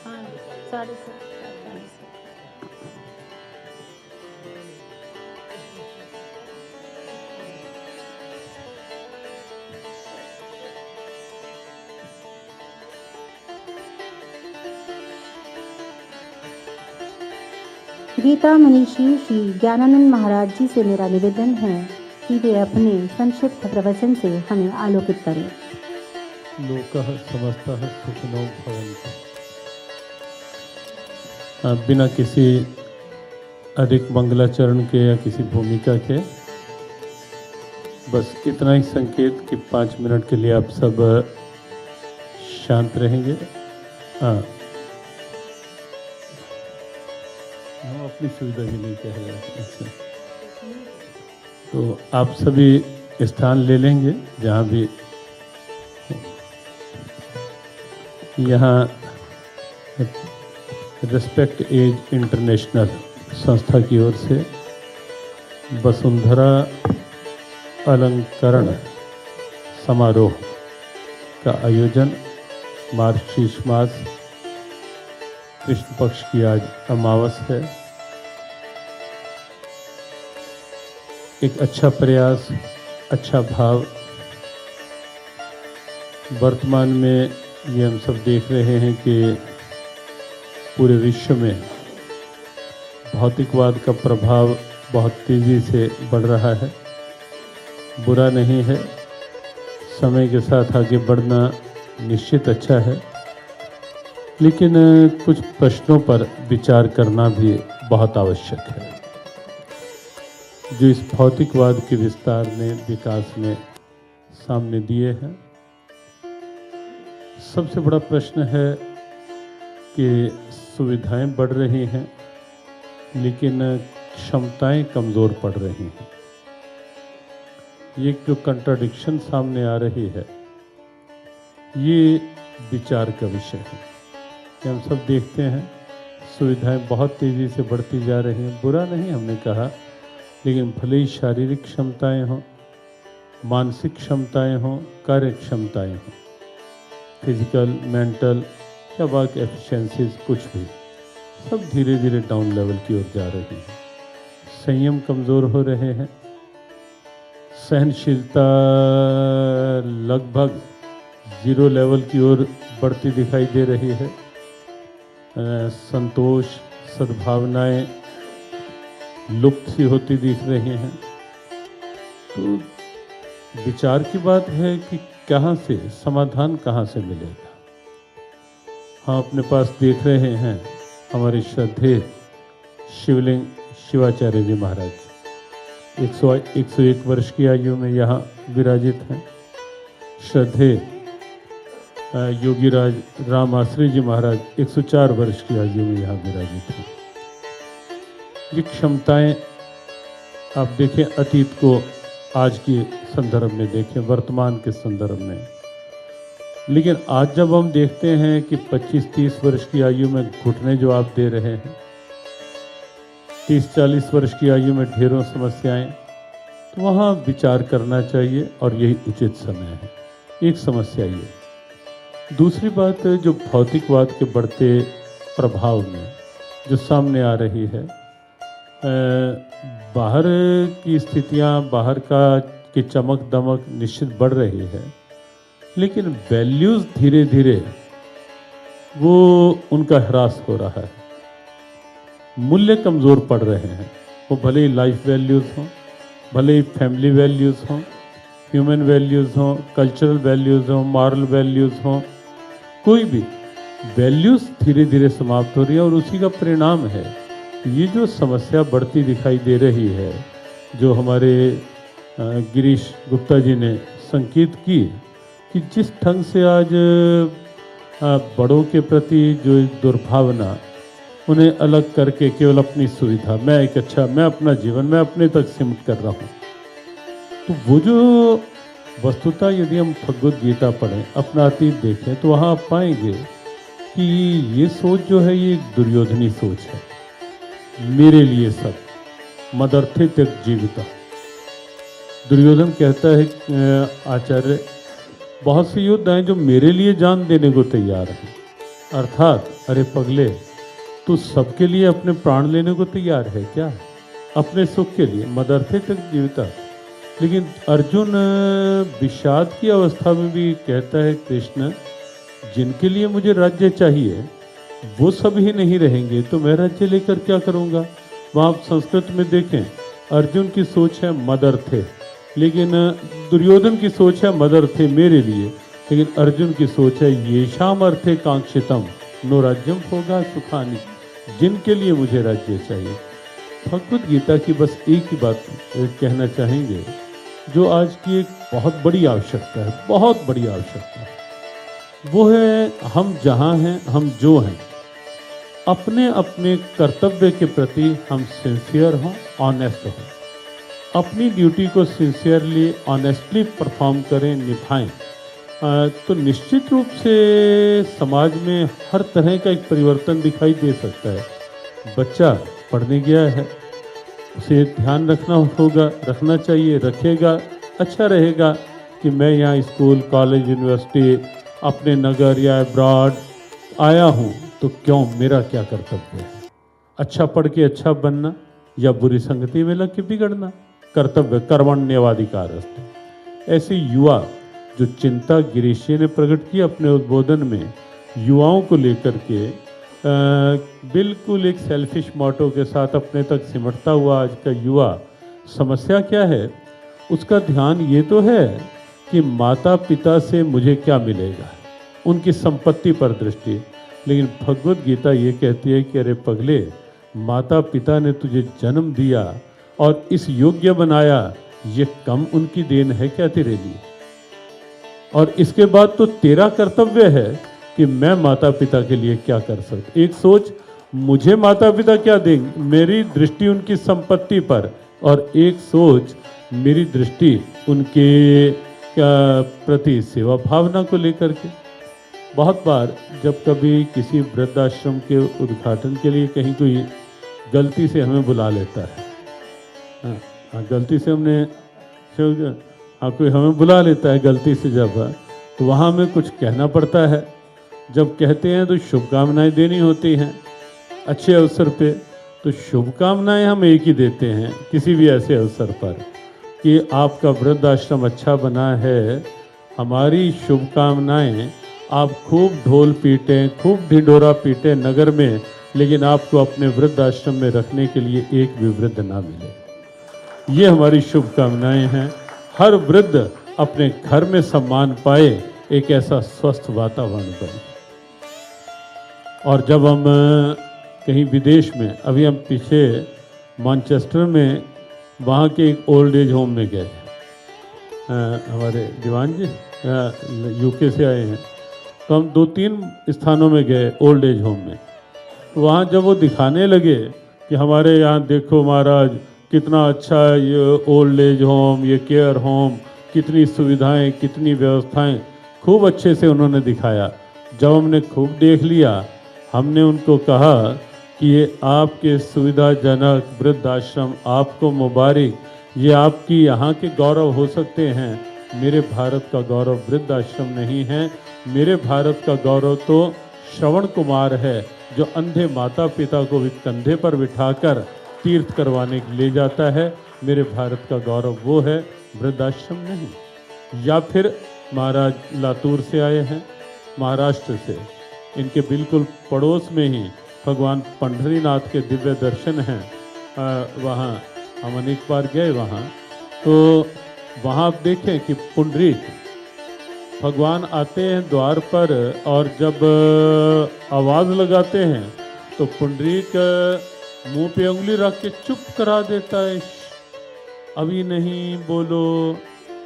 [SPEAKER 2] हाँ 6:30। गीता मनीषी श्री ज्ञानानंद महाराज जी से मेरा निवेदन है कि वे अपने संक्षिप्त प्रवचन से हमें आलोकित करें।
[SPEAKER 4] लोकः समस्तः सुखिनो भवन्तु। बिना किसी अधिक मंगलाचरण के या किसी भूमिका के बस इतना ही संकेत कि 5 मिनट के लिए आप सब शांत रहेंगे। हाँ, हम अपनी सुविधा के लिए कह रहे हैं। अच्छा, तो आप सभी स्थान ले लेंगे जहाँ भी। यहाँ रेस्पेक्ट एज इंटरनेशनल संस्था की ओर से वसुंधरा अलंकरण समारोह का आयोजन मार्गशीर्ष मास कृष्ण पक्ष की आज अमावस है। एक अच्छा प्रयास, अच्छा भाव। वर्तमान में ये हम सब देख रहे हैं कि पूरे विश्व में भौतिकवाद का प्रभाव बहुत तेज़ी से बढ़ रहा है। बुरा नहीं है, समय के साथ आगे बढ़ना निश्चित अच्छा है, लेकिन कुछ प्रश्नों पर विचार करना भी बहुत आवश्यक है जो इस भौतिकवाद के विस्तार ने, विकास ने सामने दिए हैं। सबसे बड़ा प्रश्न है कि सुविधाएं बढ़ रही हैं लेकिन क्षमताएं कमज़ोर पड़ रही हैं। ये एक जो कंट्राडिक्शन सामने आ रही है, ये विचार का विषय है कि हम सब देखते हैं सुविधाएं बहुत तेज़ी से बढ़ती जा रही हैं। बुरा नहीं हमने कहा, लेकिन भले ही शारीरिक क्षमताएं हों, मानसिक क्षमताएं हों, कार्य क्षमताएं हों, फिजिकल, मेंटल या वर्क एफिशिएंसीज, कुछ भी सब धीरे धीरे डाउन लेवल की ओर जा रही हैं। संयम कमज़ोर हो रहे हैं, सहनशीलता लगभग 0 लेवल की ओर बढ़ती दिखाई दे रही है। संतोष, सद्भावनाएं लुप्त सी होती दिख रही हैं। तो विचार की बात है कि कहाँ से समाधान, कहाँ से मिलेगा। हाँ, अपने पास देख रहे हैं हमारे श्रद्धेय शिवलिंग शिवाचार्य जी महाराज 101 वर्ष की आयु में यहाँ विराजित हैं। श्रद्धेय योगीराज राम आश्रय जी महाराज 104 वर्ष की आयु में यहाँ विराजित हैं। ये क्षमताएं आप देखें, अतीत को आज के संदर्भ में देखें, वर्तमान के संदर्भ में। लेकिन आज जब हम देखते हैं कि 25-30 वर्ष की आयु में घुटने जो आप दे रहे हैं, 30-40 वर्ष की आयु में ढेरों समस्याएं, तो वहाँ विचार करना चाहिए और यही उचित समय है। एक समस्या ये। दूसरी बात, जो भौतिकवाद के बढ़ते प्रभाव में जो सामने आ रही है, बाहर की स्थितियाँ, बाहर की चमक दमक निश्चित बढ़ रही है, लेकिन वैल्यूज़ धीरे धीरे वो उनका ह्रास हो रहा है। मूल्य कमज़ोर पड़ रहे हैं। वो भले ही लाइफ वैल्यूज़ हों, भले ही फैमिली वैल्यूज़ हों, ह्यूमन वैल्यूज़ हों, कल्चरल वैल्यूज़ हों, मॉरल वैल्यूज़ हों, कोई भी वैल्यूज़ धीरे धीरे समाप्त हो रही है। और उसी का परिणाम है ये जो समस्या बढ़ती दिखाई दे रही है, जो हमारे गिरीश गुप्ता जी ने संकेत की कि जिस ढंग से आज बड़ों के प्रति जो एक दुर्भावना, उन्हें अलग करके केवल अपनी सुविधा, मैं अपना जीवन मैं अपने तक सीमित कर रहा हूँ। तो वो जो वस्तुतः यदि हम भगवद गीता पढ़ें, अपना अतीत देखें, तो वहाँ आप पाएंगे कि ये सोच जो है ये एक दुर्योधनी सोच है। मेरे लिए सब, मदर्थे त्यक जीविता। दुर्योधन कहता है आचार्य, बहुत से योद्धा हैं जो मेरे लिए जान देने को तैयार हैं। अर्थात अरे पगले, तू सबके लिए अपने प्राण लेने को तैयार है क्या? अपने सुख के लिए, मदर्थे त्यक जीविता। लेकिन अर्जुन विषाद की अवस्था में भी कहता है, कृष्ण जिनके लिए मुझे राज्य चाहिए वो सब ही नहीं रहेंगे तो मैं राज्य लेकर क्या करूँगा? वहाँ आप संस्कृत में देखें, अर्जुन की सोच है मदर्थे, लेकिन दुर्योधन की सोच है मदर्थे मेरे लिए, लेकिन अर्जुन की सोच है येषाम अर्थे कांक्षितम नो राज्यम होगा सुखानी, जिनके लिए मुझे राज्य चाहिए। भगवद गीता की बस एक ही बात कहना चाहेंगे, जो आज की एक बहुत बड़ी आवश्यकता है, बहुत बड़ी आवश्यकता है, वो है हम जहाँ हैं, हम जो हैं, अपने अपने कर्तव्य के प्रति हम सिंसियर हों, ऑनेस्ट हों, अपनी ड्यूटी को सिंसियरली ऑनेस्टली परफॉर्म करें, निभाएं, तो निश्चित रूप से समाज में हर तरह का एक परिवर्तन दिखाई दे सकता है। बच्चा पढ़ने गया है, उसे ध्यान रखना चाहिए, रखेगा, अच्छा रहेगा कि मैं यहाँ स्कूल, कॉलेज, यूनिवर्सिटी, अपने नगर या अब्रॉड आया हूँ, तो क्यों, मेरा क्या कर्तव्य है? अच्छा पढ़ के अच्छा बनना या बुरी संगति में लग के बिगड़ना? कर्तव्य कर्मण्येवाधिकारस्ते। ऐसे युवा जो चिंता गिरीश जी ने प्रकट की अपने उद्बोधन में, युवाओं को लेकर के बिल्कुल एक सेल्फिश मोटो के साथ अपने तक सिमटता हुआ आज का युवा, समस्या क्या है? उसका ध्यान ये तो है कि माता पिता से मुझे क्या मिलेगा, उनकी संपत्ति पर दृष्टि। लेकिन भगवद गीता ये कहती है कि अरे पगले, माता पिता ने तुझे जन्म दिया और इस योग्य बनाया, ये कम उनकी देन है क्या तेरे लिए? और इसके बाद तो तेरा कर्तव्य है कि मैं माता पिता के लिए क्या कर सकता। एक सोच, मुझे माता पिता क्या देंगे, मेरी दृष्टि उनकी संपत्ति पर, और एक सोच मेरी दृष्टि उनके प्रति सेवा भावना को लेकर के। बहुत बार जब कभी किसी वृद्धाश्रम के उद्घाटन के लिए कहीं कोई गलती से हमें बुला लेता है, गलती से कोई हमें बुला लेता है गलती से, जब तो वहाँ हमें कुछ कहना पड़ता है। जब कहते हैं तो शुभकामनाएं देनी होती हैं अच्छे अवसर पे, तो शुभकामनाएं हम एक ही देते हैं किसी भी ऐसे अवसर पर कि आपका वृद्धाश्रम अच्छा बना है, हमारी शुभकामनाएं आप खूब ढोल पीटें, खूब ढिंढोरा पीटें नगर में, लेकिन आपको अपने वृद्धाश्रम में रखने के लिए एक भी वृद्ध ना मिले। ये हमारी शुभकामनाएं हैं। हर वृद्ध अपने घर में सम्मान पाए, एक ऐसा स्वस्थ वातावरण बने। और जब हम कहीं विदेश में, अभी हम पीछे मैनचेस्टर में वहाँ के एक ओल्ड एज होम में गए, हमारे दीवान जी यूके से आए हैं, तो हम 2-3 स्थानों में गए ओल्ड एज होम में। वहाँ जब वो दिखाने लगे कि हमारे यहाँ देखो महाराज कितना अच्छा ये ओल्ड एज होम, ये केयर होम, कितनी सुविधाएं, कितनी व्यवस्थाएं, खूब अच्छे से उन्होंने दिखाया। जब हमने खूब देख लिया, हमने उनको कहा कि ये आपके सुविधाजनक वृद्धाश्रम, आपको मुबारक, ये आपकी यहाँ के गौरव हो सकते हैं, मेरे भारत का गौरव वृद्धाश्रम नहीं है। मेरे भारत का गौरव तो श्रवण कुमार है, जो अंधे माता पिता को भी कंधे पर बिठाकर तीर्थ करवाने ले जाता है। मेरे भारत का गौरव वो है, वृद्धाश्रम नहीं। या फिर महाराज लातूर से आए हैं, महाराष्ट्र से, इनके बिल्कुल पड़ोस में ही भगवान पंढरीनाथ के दिव्य दर्शन हैं। वहाँ हम अनेक बार गए वहाँ, तो वहाँ आप देखें कि पुंडरीक भगवान आते हैं द्वार पर, और जब आवाज़ लगाते हैं तो पुंडरीक मुंह पे उंगली रख के चुप करा देता है, अभी नहीं बोलो,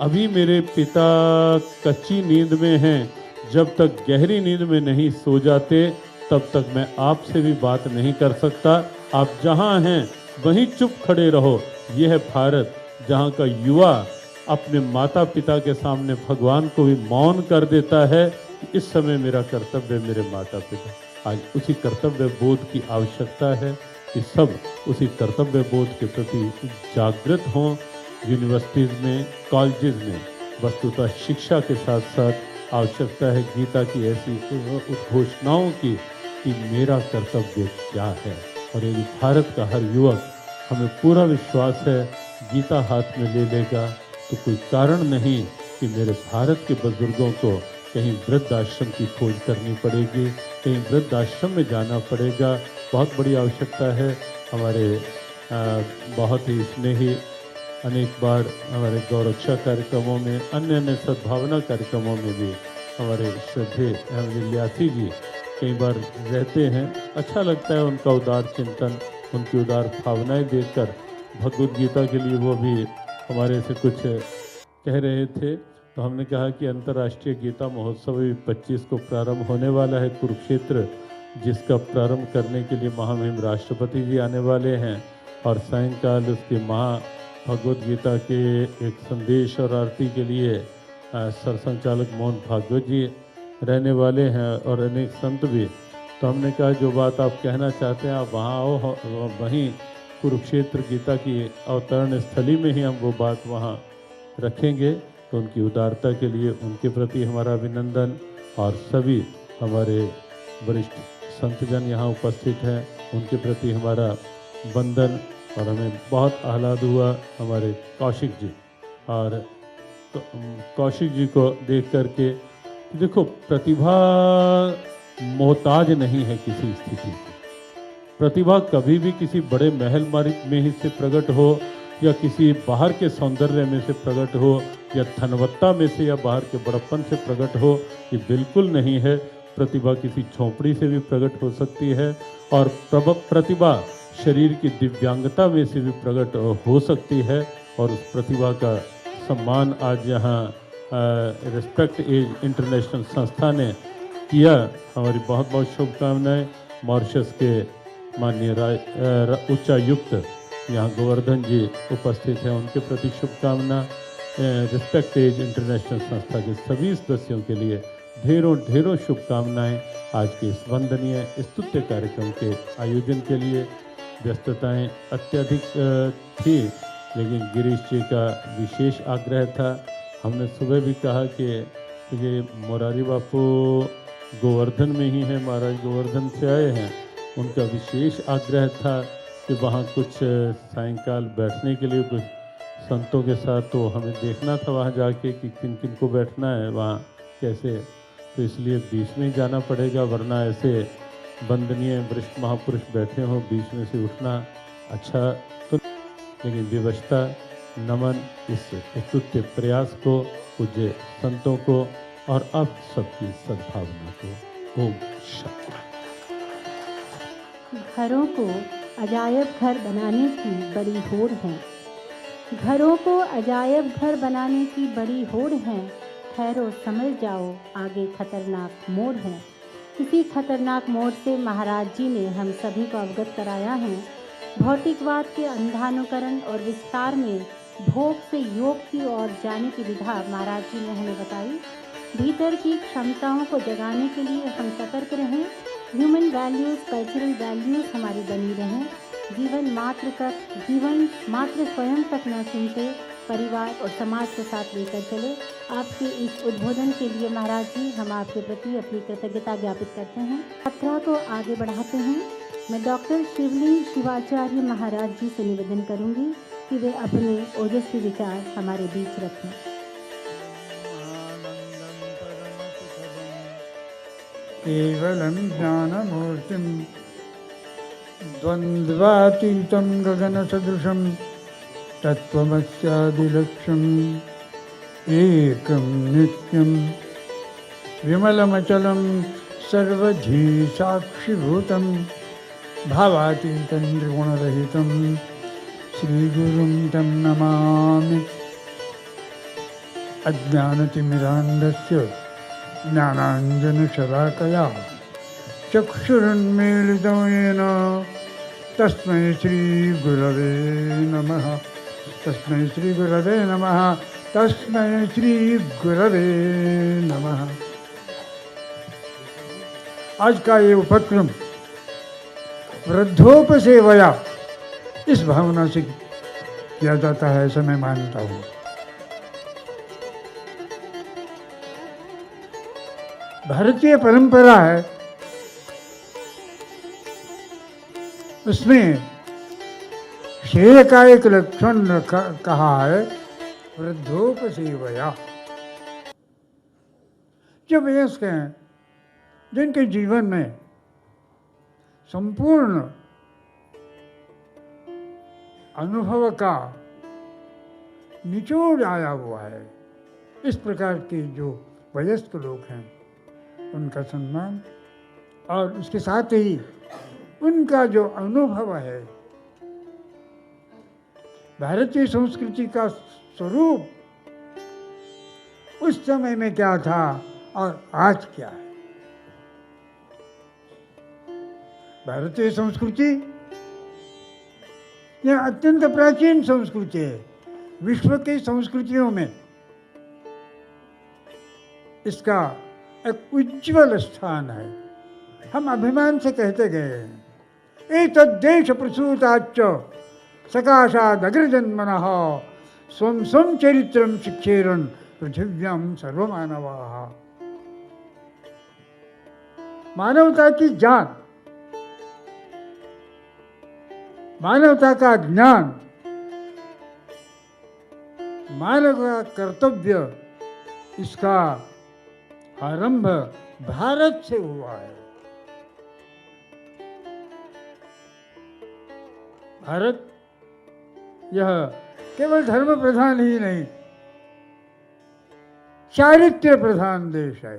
[SPEAKER 4] अभी मेरे पिता कच्ची नींद में हैं, जब तक गहरी नींद में नहीं सो जाते तब तक मैं आपसे भी बात नहीं कर सकता। आप जहाँ हैं वहीं चुप खड़े रहो। यह है भारत जहाँ का युवा अपने माता पिता के सामने भगवान को भी मौन कर देता है कि इस समय मेरा कर्तव्य मेरे माता पिता। आज उसी कर्तव्य बोध की आवश्यकता है कि सब उसी कर्तव्य बोध के प्रति जागृत हों। यूनिवर्सिटीज़ में, कॉलेजेस में वस्तुतः शिक्षा के साथ साथ आवश्यकता है गीता की ऐसी उद्घोषणाओं की कि मेरा कर्तव्य क्या है। और यदि भारत का हर युवक, हमें पूरा विश्वास है, गीता हाथ में ले लेगा तो कोई कारण नहीं कि मेरे भारत के बुजुर्गों को कहीं वृद्धाश्रम की खोज करनी पड़ेगी, कहीं वृद्धाश्रम में जाना पड़ेगा। बहुत बड़ी आवश्यकता है। हमारे बहुत ही स्नेही अनेक बार हमारे गौरक्षा कार्यक्रमों में, अन्य सद्भावना कार्यक्रमों में भी हमारे श्रद्धेय विल्यासी जी कई बार रहते हैं। अच्छा लगता है उनका उदार चिंतन, उनकी उदार भावनाएं देखकर। भगवद गीता के लिए वो भी हमारे से कुछ कह रहे थे, तो हमने कहा कि अंतर्राष्ट्रीय गीता महोत्सव 25 को प्रारंभ होने वाला है कुरुक्षेत्र, जिसका प्रारंभ करने के लिए महामहिम राष्ट्रपति जी आने वाले हैं और सायंकाल उसके भगवद गीता के एक संदेश और आरती के लिए सरसंचालक मोहन भागवत जी रहने वाले हैं और अनेक संत भी। तो हमने कहा जो बात आप कहना चाहते हैं आप वहाँ आओ, वहीं कुरुक्षेत्र गीता की अवतरण स्थली में ही हम वो बात वहाँ रखेंगे। तो उनकी उदारता के लिए उनके प्रति हमारा अभिनंदन, और सभी हमारे वरिष्ठ संतजन यहाँ उपस्थित हैं उनके प्रति हमारा वंदन। और हमें बहुत आह्लाद हुआ हमारे कौशिक जी, और तो कौशिक जी को देख करके। देखो, प्रतिभा मोहताज नहीं है किसी स्थिति की। प्रतिभा कभी भी किसी बड़े महल में ही से प्रकट हो, या किसी बाहर के सौंदर्य में से प्रकट हो, या धनवत्ता में से या बाहर के बड़प्पन से प्रकट हो, ये बिल्कुल नहीं है। प्रतिभा किसी झोंपड़ी से भी प्रकट हो सकती है, और प्रतिभा शरीर की दिव्यांगता में से भी प्रकट हो सकती है। और उस प्रतिभा का सम्मान आज यहाँ रिस्पेक्ट एज इंटरनेशनल संस्था ने किया। हमारी बहुत बहुत शुभकामनाएं। मॉरिशस के माननीय उच्चायुक्त यहाँ गोवर्धन जी उपस्थित हैं, उनके प्रति शुभकामना। रिस्पेक्ट एज इंटरनेशनल संस्था के सभी सदस्यों के लिए ढेरों ढेरों शुभकामनाएं। आज के इस वंदनीय स्तुत्य कार्यक्रम के आयोजन के लिए व्यस्तताएं अत्यधिक थी, लेकिन गिरीश जी का विशेष आग्रह था। हमने सुबह भी कहा कि ये मोरारी बापू गोवर्धन में ही है, महाराज गोवर्धन से आए हैं, उनका विशेष आग्रह था कि वहाँ कुछ सायंकाल बैठने के लिए कुछ संतों के साथ, तो हमें देखना था वहाँ जाके कि किन किन को बैठना है वहाँ कैसे। तो इसलिए बीच में ही जाना पड़ेगा, वरना ऐसे वंदनीय वरिष्ठ महापुरुष बैठे हों बीच में से उठना अच्छा तो। लेकिन विवशता नमन इस स्तुत्य प्रयास को, पूज्य संतों को और अब सबकी सद्भावना को। ओम शांति।
[SPEAKER 2] घरों को अजायब घर बनाने की बड़ी होड़ है, घरों को अजायब घर बनाने की बड़ी होड़ है। ठहरो समझ जाओ आगे खतरनाक मोड़ है। इसी खतरनाक मोड़ से महाराज जी ने हम सभी को अवगत कराया है। भौतिकवाद के अंधानुकरण और विस्तार में भोग से योग की ओर जाने की विधा महाराज जी ने हमें बताई। भीतर की क्षमताओं को जगाने के लिए हम सतर्क रहें। ह्यूमन वैल्यूज़, कल्चरल वैल्यूज़ हमारी बनी रहें। जीवन मात्र स्वयं तक न सुनते परिवार और समाज के साथ लेकर चले। आपके इस उद्बोधन के लिए महाराज जी हम आपके प्रति अपनी कृतज्ञता ज्ञापित करते हैं। यात्रा को आगे बढ़ाते हैं। मैं डॉक्टर शिवलिंग शिवाचार्य महाराज जी से निवेदन करूंगी कि वे अपने ओजस्वी विचार हमारे बीच रखें।
[SPEAKER 5] केवलं ज्ञानमूर्तिं द्वन्द्वातीतं गगनसदृशं तत्त्वमस्यादिलक्ष्यम् एकं नित्यं विमलमचलं सर्वधी साक्षिभूतं भावातीतं त्रिगुणरहितं श्रीगुरुं तं नमामि। अज्ञानतिमिरान्धस्य ज्ञानाञ्जनशलाकया चक्षुरुन्मीलितं येन तस्मै श्रीगुरवे नमः। तस्मै श्रीगुरवे नमः। तस्मै श्रीगुरवे नमः। आज का ये उपक्रम वृद्धोपसेवया इस भावना से किया जाता है, ऐसा मैं मानता हूँ। भारतीय परंपरा है, उसमें श्रेय का एक लक्षण कहा है, वृद्धोपसेवया। जो वयस्क हैं, जिनके जीवन में संपूर्ण अनुभव का निचोड़ आया हुआ है, इस प्रकार के जो वयस्क लोग हैं उनका सम्मान, और उसके साथ ही उनका जो अनुभव है, भारतीय संस्कृति का स्वरूप उस समय में क्या था और आज क्या है। भारतीय संस्कृति यह अत्यंत प्राचीन संस्कृति है। विश्व की संस्कृतियों में इसका एक उज्ज्वल स्थान है। हम अभिमान से कहते गए हैं, एतद्देश प्रसूताच्च सकाशादग्रजन्मनः स्वं स्वं चरित्रं शिक्षेरन् पृथिव्यां सर्वमानवाः। मानवता की जान, मानवता का ज्ञान, मानव का कर्तव्य, इसका आरंभ भारत से हुआ है। भारत यह केवल धर्म प्रधान ही नहीं, चारित्र्य प्रधान देश है।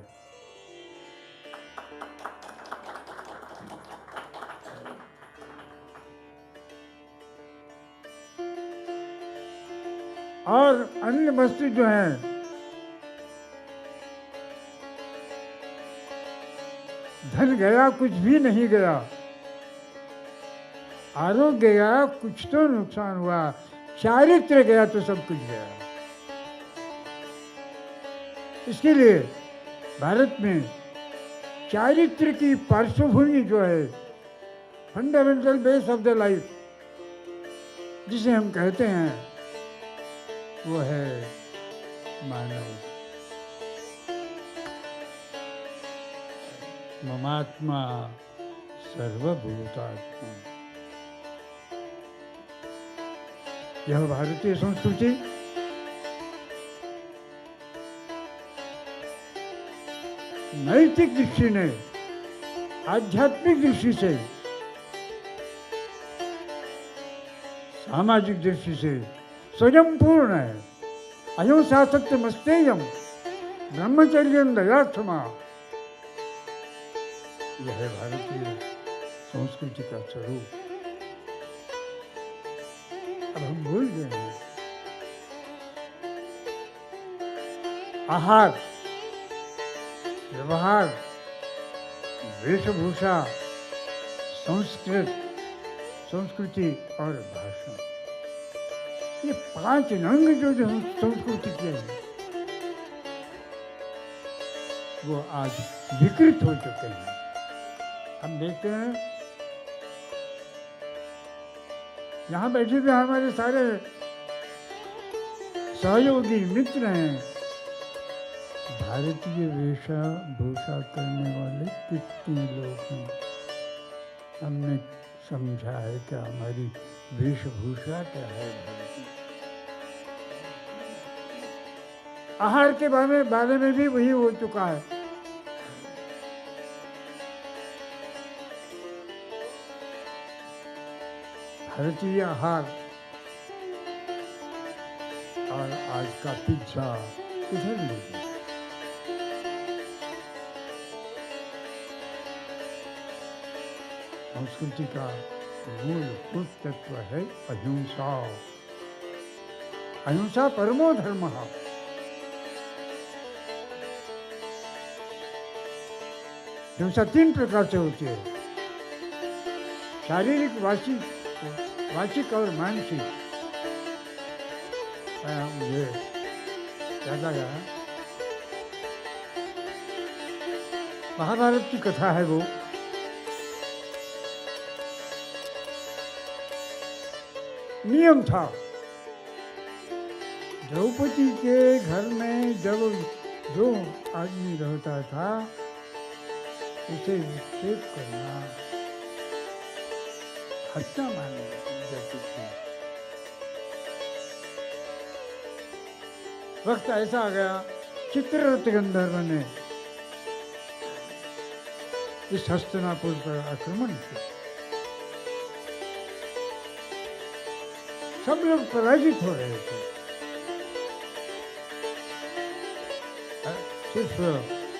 [SPEAKER 5] और अन्य वस्तु जो है, धन गया कुछ भी नहीं गया, आरोग्य गया कुछ तो नुकसान हुआ, चारित्र्य गया तो सब कुछ गया। इसके लिए भारत में चारित्र्य की पार्श्वभूमि जो है, fundamental base of the life जिसे हम कहते हैं, वो है मानव। ममात्मा सर्वभूतात्मा। यह भारतीय संस्कृति नैतिक दृष्टि ने, आध्यात्मिक दृष्टि से, सामाजिक दृष्टि से स्वयं पूर्ण है। अहिंसा सत्यमस्तेयम ब्रह्मचर्यं दया क्षमा। यह है भारतीय संस्कृति का स्वरूप। अब हम भूल गए हैं। आहार, व्यवहार, वेशभूषा, संस्कृति और भाषण, ये 5 अंग जो संस्कृति के हैं, वो आज विकृत हो चुके हैं। हम देखते हैं, यहाँ बैठे हुए हमारे सारे सहयोगी मित्र हैं, भारतीय वेशभूषा करने वाले कितने लोग हैं। हमने समझा है कि हमारी वेशभूषा क्या है। आहार के बारे में भी वही हो चुका है। भारतीय आहार और आज का पिज्जा किधर ले गया? संस्कृति का मूलभूत तत्व है अहिंसा। अहिंसा परमो धर्मः। हिंसा 3 प्रकार से होती है, शारीरिक, वाचिक और मानसिक। मुझे याद आ गया, महाभारत की कथा है वो। नियम था, द्रौपदी के घर में जब जो आदमी रहता था उसे विक्षेप करना हत्या मानी जाती थी। वक्त ऐसा आ गया, चित्ररथ गंधर्व ने इस हस्तिनापुर पर आक्रमण किया। सब लोग पराजित हो रहे थे, सिर्फ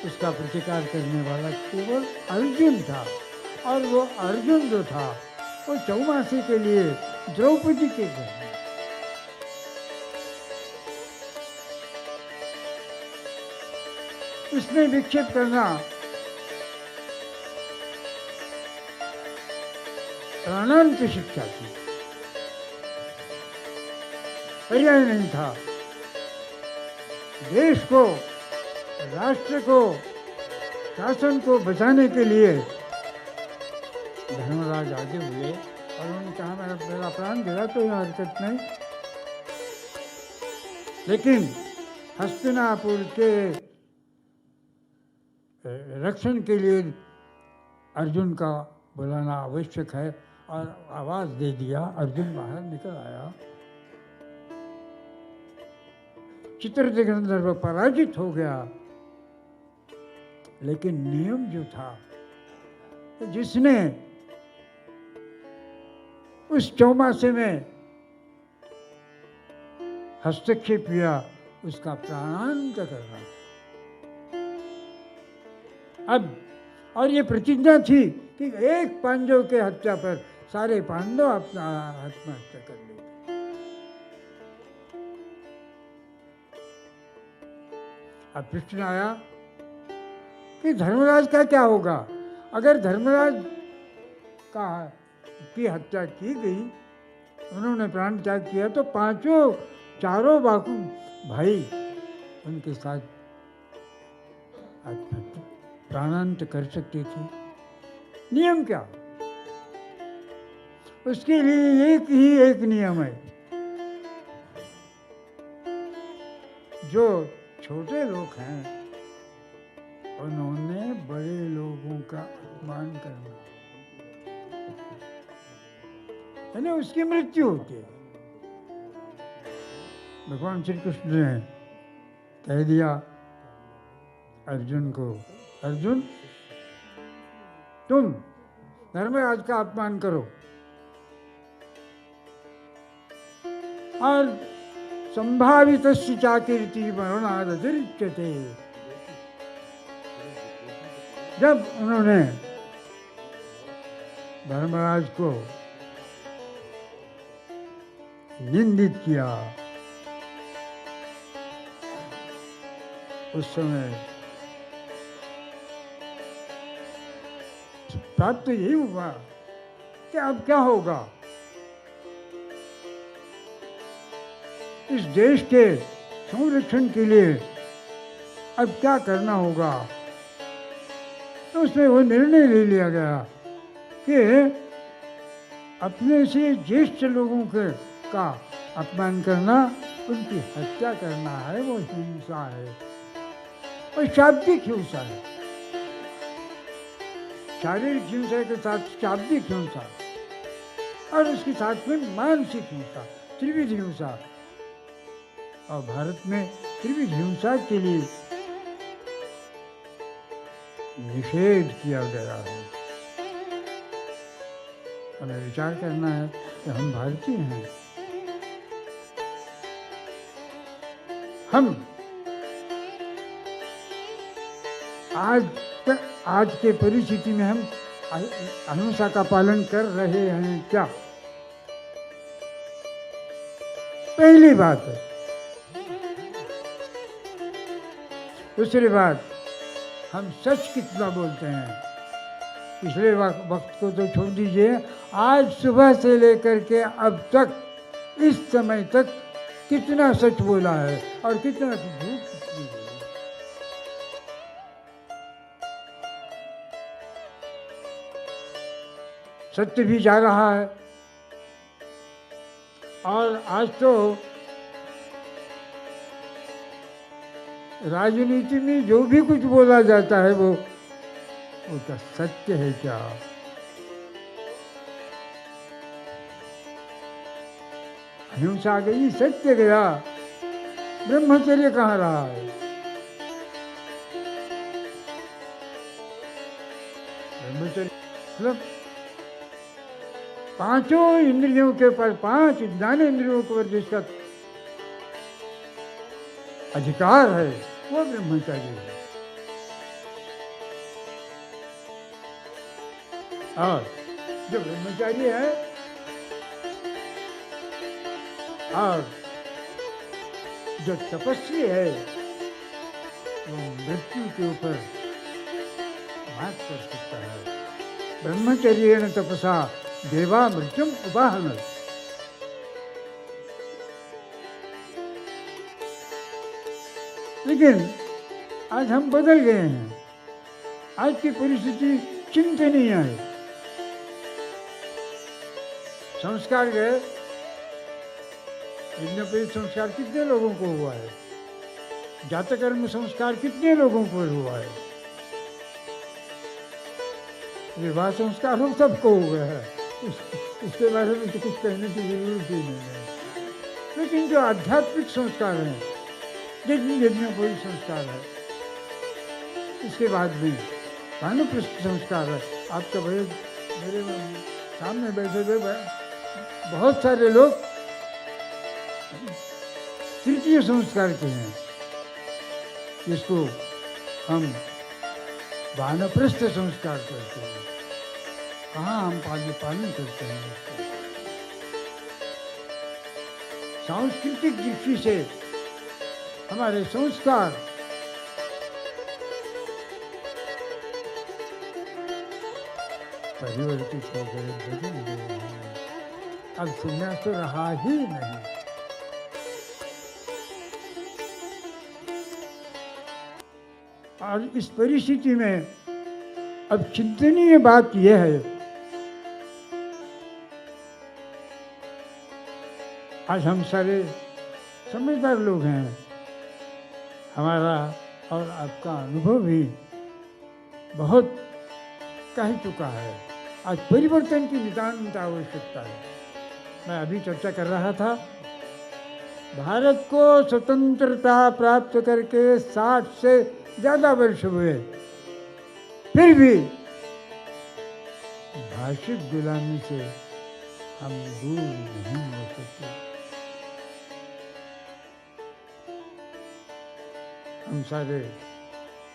[SPEAKER 5] उसका प्रतिकार करने वाला केवल अर्जुन था। और वो अर्जुन जो था वो चौमासी के लिए द्रौपदी के घर में उसने विक्षेप करना प्राणांत शिक्षा थी, पर्याय नहीं था। देश को, राष्ट्र को, शासन को बचाने के लिए धर्मराज आगे हुए और उन्होंने कहा मेरा प्राण गया तो यह हरकत नहीं, लेकिन हस्तिनापुर के रक्षण के लिए अर्जुन का बुलाना आवश्यक है। और आवाज दे दिया, अर्जुन बाहर निकल आया। चित्ररथ गंधर्व पराजित हो गया, लेकिन नियम जो था, जिसने उस चौमासे में हस्तक्षेप किया उसका प्राणांत करना। अब और ये प्रतिज्ञा थी कि एक पांडव के हत्या पर सारे पांडव अपना आत्महत्या कर लेते। अब प्रश्न आया कि धर्मराज का क्या होगा? अगर धर्मराज की हत्या की गई, उन्होंने प्राण त्याग किया, तो चारों भाई उनके साथ प्राणांत कर सकते थे। नियम क्या? उसके लिए एक नियम है, जो छोटे लोग हैं उन्होंने बड़े लोगों का अपमान करना, यानी उसकी मृत्यु होती है। भगवान श्री कृष्ण ने कह दिया अर्जुन को, अर्जुन तुम धर्मराज का अपमान करो और संभावित चाकीर्ति मरणादतिरिच्यते। जब उन्होंने धर्मराज को निंदित किया, उस समय प्राप्त यही हुआ कि अब क्या होगा, इस देश के संरक्षण के लिए अब क्या करना होगा। तो उसमें वो निर्णय ले लिया गया कि अपने से ज्येष्ठ लोगों का अपमान करना, उनकी हत्या करना है, वो हिंसा है और शाब्दिक हिंसा है। शारीरिक हिंसा के साथ शाब्दिक हिंसा और उसके साथ में मानसिक हिंसा, त्रिविध हिंसा। और भारत में त्रिविध हिंसा के लिए निषेध किया गया है। हमें विचार करना है कि हम भारतीय हैं, हम आज के परिस्थिति में हम अहिंसा का पालन कर रहे हैं क्या? पहली बात है। दूसरी बात, हम सच कितना बोलते हैं। पिछले वक्त को तो छोड़ दीजिए, आज सुबह से लेकर के अब तक इस समय तक कितना सच बोला है और कितना झूठ बोला है। सत्य भी जा रहा है और आज तो राजनीति में जो भी कुछ बोला जाता है वो क्या सत्य है क्या? अहिंसा गई, सत्य गया, ब्रह्मचर्य कहाँ रहा है? ब्रह्मचर्य मतलब पांचों इंद्रियों के ऊपर, 5 ज्ञानेंद्रियों के ऊपर जिसका अधिकार है वो ब्रह्मचारी है। और जो ब्रह्मचारी है और जो तपस्वी है वो मृत्यु के ऊपर मात कर सकता है। ब्रह्मचर्येण तपसा देवा मृत्युम उपाहन। लेकिन आज हम बदल गए हैं। आज की परिस्थिति चिंतनीय है। संस्कार गए, यज्ञोपवीत संस्कार कितने लोगों को हुआ है? जातकर्म संस्कार कितने लोगों को हुआ है? विवाह संस्कार हम सबको हुआ है, उसके बारे में तो कुछ कहने की जरूरत ही नहीं है। लेकिन जो आध्यात्मिक संस्कार हैं, यज्ञोपवीत संस्कार है, इसके बाद में वानप्रस्थ संस्कार है। आपका मेरे सामने बैठे हुए बहुत सारे लोग तृतीय संस्कार के हैं, जिसको हम वानप्रस्थ संस्कार करते हैं। कहाँ हम पालन करते हैं उसको। सांस्कृतिक दृष्टि से हमारे संस्कार परिवर्तित हो गए, बदल गए हैं। अब संन्यास तो रहा ही नहीं। और इस परिस्थिति में अब चिंतनीय बात यह है, आज हम सारे समझदार लोग हैं। हमारा और आपका अनुभव भी बहुत कह चुका है। आज परिवर्तन की नितांत आवश्यकता है। मैं अभी चर्चा कर रहा था, भारत को स्वतंत्रता प्राप्त करके 60 से ज़्यादा वर्ष हुए, फिर भी भाषिक गुलामी से हम दूर नहीं हो सकते। हम सारे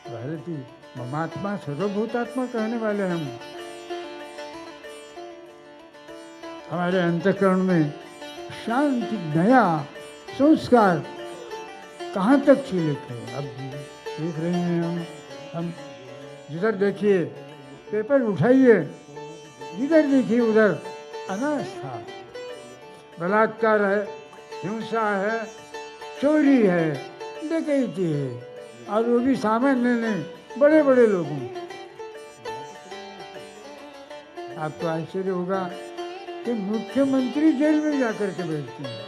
[SPEAKER 5] भारतीय ममात्मा सर्वभूतात्मा कहने वाले हम। हमारे अंतःकरण में शांति, दया, संस्कार कहाँ तक छिलक है। अब देख रहे हैं हम जिधर देखिए, पेपर उठाइए, जिधर देखिए उधर अनास्था, बलात्कार है, हिंसा है, चोरी है, डकैती है, और वो भी सामान्य नहीं, बड़े बड़े लोगों। आपको आश्चर्य होगा कि मुख्यमंत्री जेल में जाकर के बैठते हैं,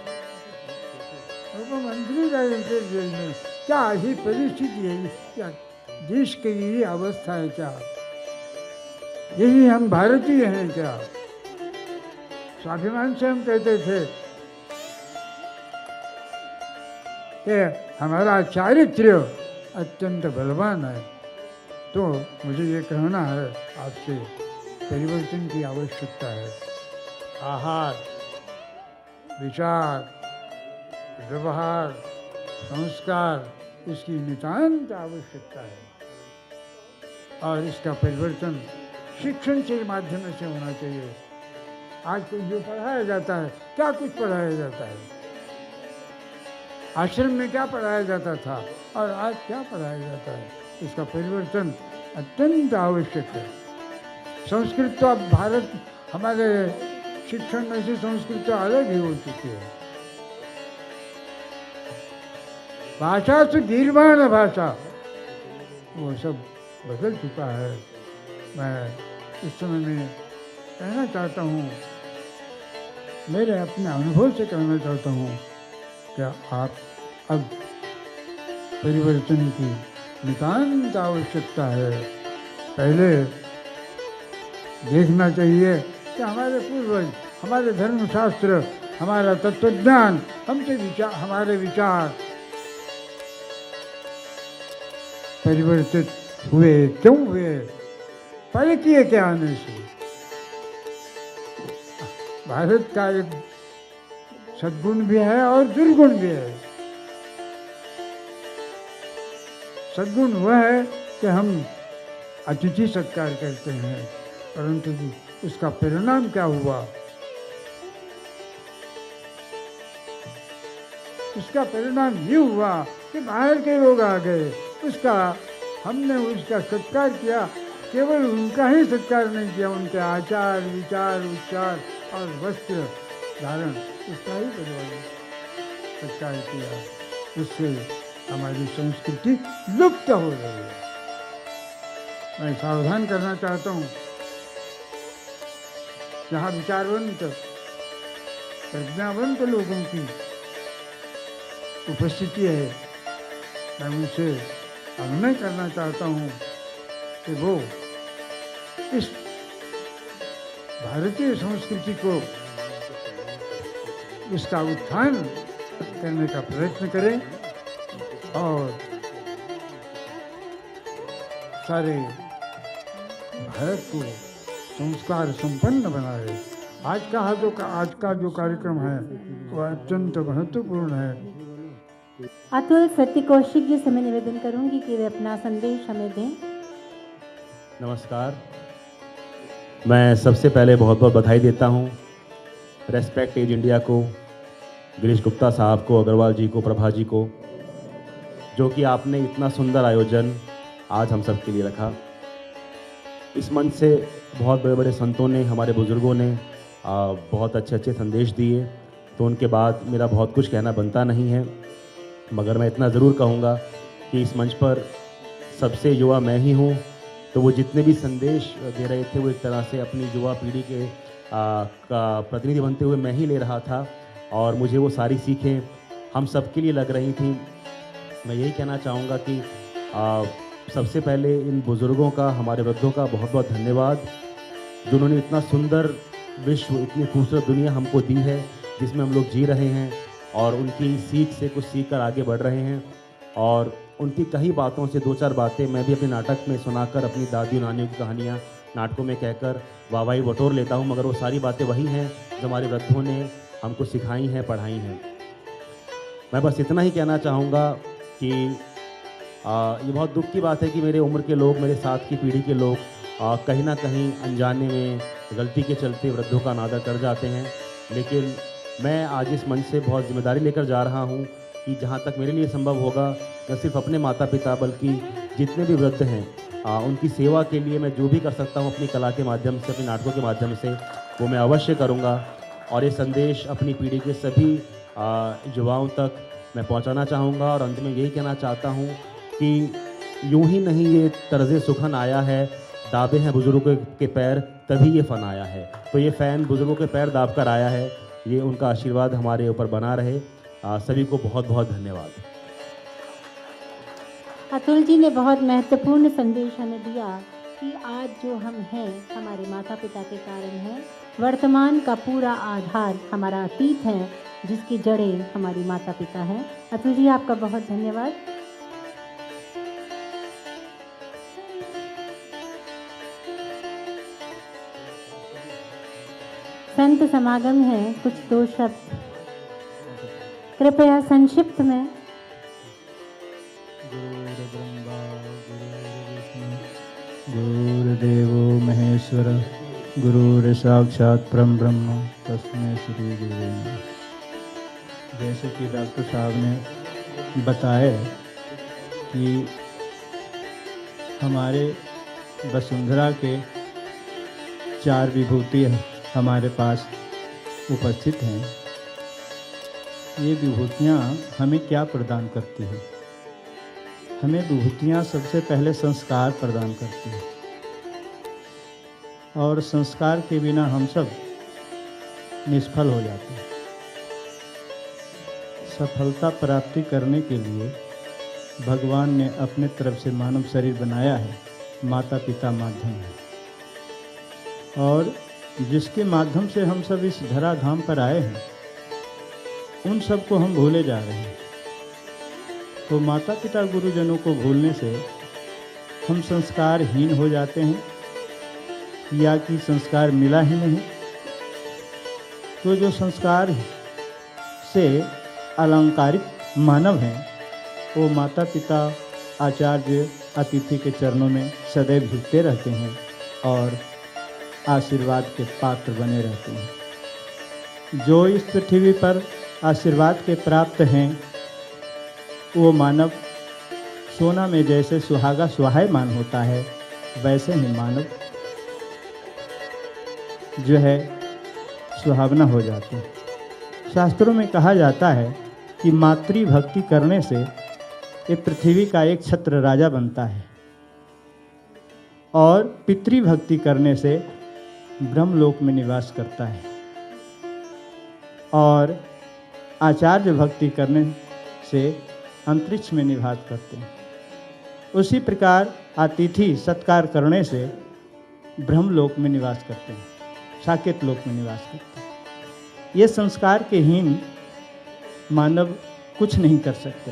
[SPEAKER 5] मुख्यमंत्री जाकर जेल में। क्या ही परिस्थिति है, क्या देश की यही अवस्था है क्या? यही हम भारतीय हैं क्या? स्वाभिमान से हम कहते थे कि हमारा चारित्र्य अत्यंत बलवान है। तो मुझे ये कहना है आपसे, परिवर्तन की आवश्यकता है। आहार, विचार, व्यवहार, संस्कार, इसकी नितांत आवश्यकता है। और इसका परिवर्तन शिक्षण के माध्यम से होना चाहिए। आज तो जो पढ़ाया जाता है, क्या कुछ पढ़ाया जाता है, आश्रम में क्या पढ़ाया जाता था और आज क्या पढ़ाया जाता है, इसका परिवर्तन अत्यंत आवश्यक है। संस्कृत तो अब भारत हमारे शिक्षण में से संस्कृत तो अलग ही हो चुकी है। भाषा से गीर्वाण भाषा वो सब बदल चुका है। मैं इस समय में कहना चाहता हूँ, मेरे अपने अनुभव से कहना चाहता हूँ कि आप अब परिवर्तन की नितांत आवश्यकता है। पहले देखना चाहिए कि हमारे पूर्वज, हमारे धर्मशास्त्र, हमारा तत्वज्ञान, हमारे विचार परिवर्तित हुए क्यों हुए, परकीय के आने से। भारत का एक सद्गुण भी है और दुर्गुण भी है। सद्गुण वह है कि हम अतिथि सत्कार करते हैं, परंतु उसका परिणाम क्या हुआ? उसका परिणाम ये हुआ कि बाहर के लोग आ गए, हमने उसका सत्कार किया, केवल उनका ही सत्कार नहीं किया, उनके आचार विचार उच्चार और वस्त्र धारण उसका ही सत्कार किया। उससे हमारी संस्कृति लुप्त हो रही है। मैं सावधान करना चाहता हूँ, जहाँ विचारवंत प्रज्ञावंत लोगों की उपस्थिति है, मैं उनसे अनुनय करना चाहता हूँ कि वो इस भारतीय संस्कृति को, इसका उत्थान करने का प्रयत्न करें और सारे भारत को संस्कार संपन्न बनाए। आज का जो कार्यक्रम है वह अत्यंत महत्वपूर्ण है।
[SPEAKER 2] अतुल सत्य कौशिक जी से मैं निवेदन करूंगी कि वे अपना संदेश हमें दें।
[SPEAKER 6] नमस्कार। मैं सबसे पहले बहुत बहुत बधाई देता हूँ रेस्पेक्ट एज इंडिया को, गिरीश गुप्ता साहब को, अग्रवाल जी को, प्रभा जी को, जो कि आपने इतना सुंदर आयोजन आज हम सब के लिए रखा। इस मंच से बहुत बड़े बड़े संतों ने, हमारे बुज़ुर्गों ने बहुत अच्छे अच्छे संदेश दिए, तो उनके बाद मेरा बहुत कुछ कहना बनता नहीं है, मगर मैं इतना ज़रूर कहूँगा कि इस मंच पर सबसे युवा मैं ही हूँ। तो वो जितने भी संदेश दे रहे थे वो एक तरह से अपनी युवा पीढ़ी के का प्रतिनिधि बनते हुए मैं ही ले रहा था, और मुझे वो सारी सीखें हम सब के लिए लग रही थी। मैं यही कहना चाहूँगा कि सबसे पहले इन बुज़ुर्गों का, हमारे वृद्धों का बहुत बहुत धन्यवाद, जिन्होंने इतना सुंदर विश्व, इतनी खूबसूरत दुनिया हमको दी है जिसमें हम लोग जी रहे हैं, और उनकी सीख से कुछ सीख कर आगे बढ़ रहे हैं। और उनकी कई बातों से दो चार बातें मैं भी अपने नाटक में सुनाकर, अपनी दादी नानियों की कहानियाँ नाटकों में कहकर वाहवाही बटोर लेता हूँ, मगर वो सारी बातें वही हैं जो हमारे वृद्धों ने हमको सिखाई हैं, पढ़ाई हैं। मैं बस इतना ही कहना चाहूँगा कि ये बहुत दुख की बात है कि मेरे उम्र के लोग, मेरे साथ की पीढ़ी के लोग कहीं ना कहीं अनजाने में, गलती के चलते वृद्धों का अनादर कर जाते हैं। लेकिन मैं आज इस मंच से बहुत जिम्मेदारी लेकर जा रहा हूँ कि जहाँ तक मेरे लिए संभव होगा, न सिर्फ अपने माता पिता बल्कि जितने भी वृद्ध हैं उनकी सेवा के लिए मैं जो भी कर सकता हूँ अपनी कला के माध्यम से, अपने नाटकों के माध्यम से, वो मैं अवश्य करूँगा। और ये संदेश अपनी पीढ़ी के सभी युवाओं तक मैं पहुँचाना चाहूँगा। और अंत में यही कहना चाहता हूँ कि यूं ही नहीं ये तर्ज़े सुखन आया है, दाबे हैं बुज़ुर्गों के पैर तभी ये फ़न आया है। तो ये फ़ैन बुज़ुर्गों के पैर दाब कर आया है, ये उनका आशीर्वाद हमारे ऊपर बना रहे। सभी को बहुत बहुत धन्यवाद।
[SPEAKER 2] अतुल जी ने बहुत महत्वपूर्ण संदेश हमें दिया कि आज जो हम हैं हमारे माता पिता के कारण हैं। वर्तमान का पूरा आधार हमारा अतीत है, जिसकी जड़ें हमारी माता पिता हैं। अतुल जी, आपका बहुत धन्यवाद। संत समागम है, कुछ दो शब्द कृपया संक्षिप्त में।
[SPEAKER 7] गुरुदेवो महेश्वर, गुरुर साक्षात परम ब्रह्म, तस्मै श्री गुरुवे नमः। जैसे कि डॉक्टर साहब ने बताया कि हमारे वसुंधरा के 4 विभूति हमारे पास उपस्थित हैं। ये विभूतियाँ हमें क्या प्रदान करती है? हमें विभूतियाँ सबसे पहले संस्कार प्रदान करती है, और संस्कार के बिना हम सब निष्फल हो जाते हैं। सफलता प्राप्ति करने के लिए भगवान ने अपने तरफ से मानव शरीर बनाया है, माता पिता माध्यम है, और जिसके माध्यम से हम सब इस धराधाम पर आए हैं उन सब को हम भूले जा रहे हैं। तो माता पिता गुरुजनों को भूलने से हम संस्कारहीन हो जाते हैं, या कि संस्कार मिला ही नहीं। तो जो संस्कार से अलंकारित मानव हैं वो माता पिता, आचार्य, अतिथि के चरणों में सदैव झुकते रहते हैं और आशीर्वाद के पात्र बने रहते हैं। जो इस पृथ्वी पर आशीर्वाद के प्राप्त हैं वो मानव सोना में जैसे सुहागा सुहायमान होता है, वैसे ही मानव जो है सुहावना हो जाते हैं। शास्त्रों में कहा जाता है कि मातृ भक्ति करने से ये पृथ्वी का एक छत्र राजा बनता है, और पितृ भक्ति करने से ब्रह्मलोक में निवास करता है, और आचार्य भक्ति करने से अंतरिक्ष में निवास करते हैं। उसी प्रकार अतिथि सत्कार करने से ब्रह्मलोक में निवास करते हैं, साकेत लोक में निवास करते हैं। ये संस्कार के हीन मानव कुछ नहीं कर सकते,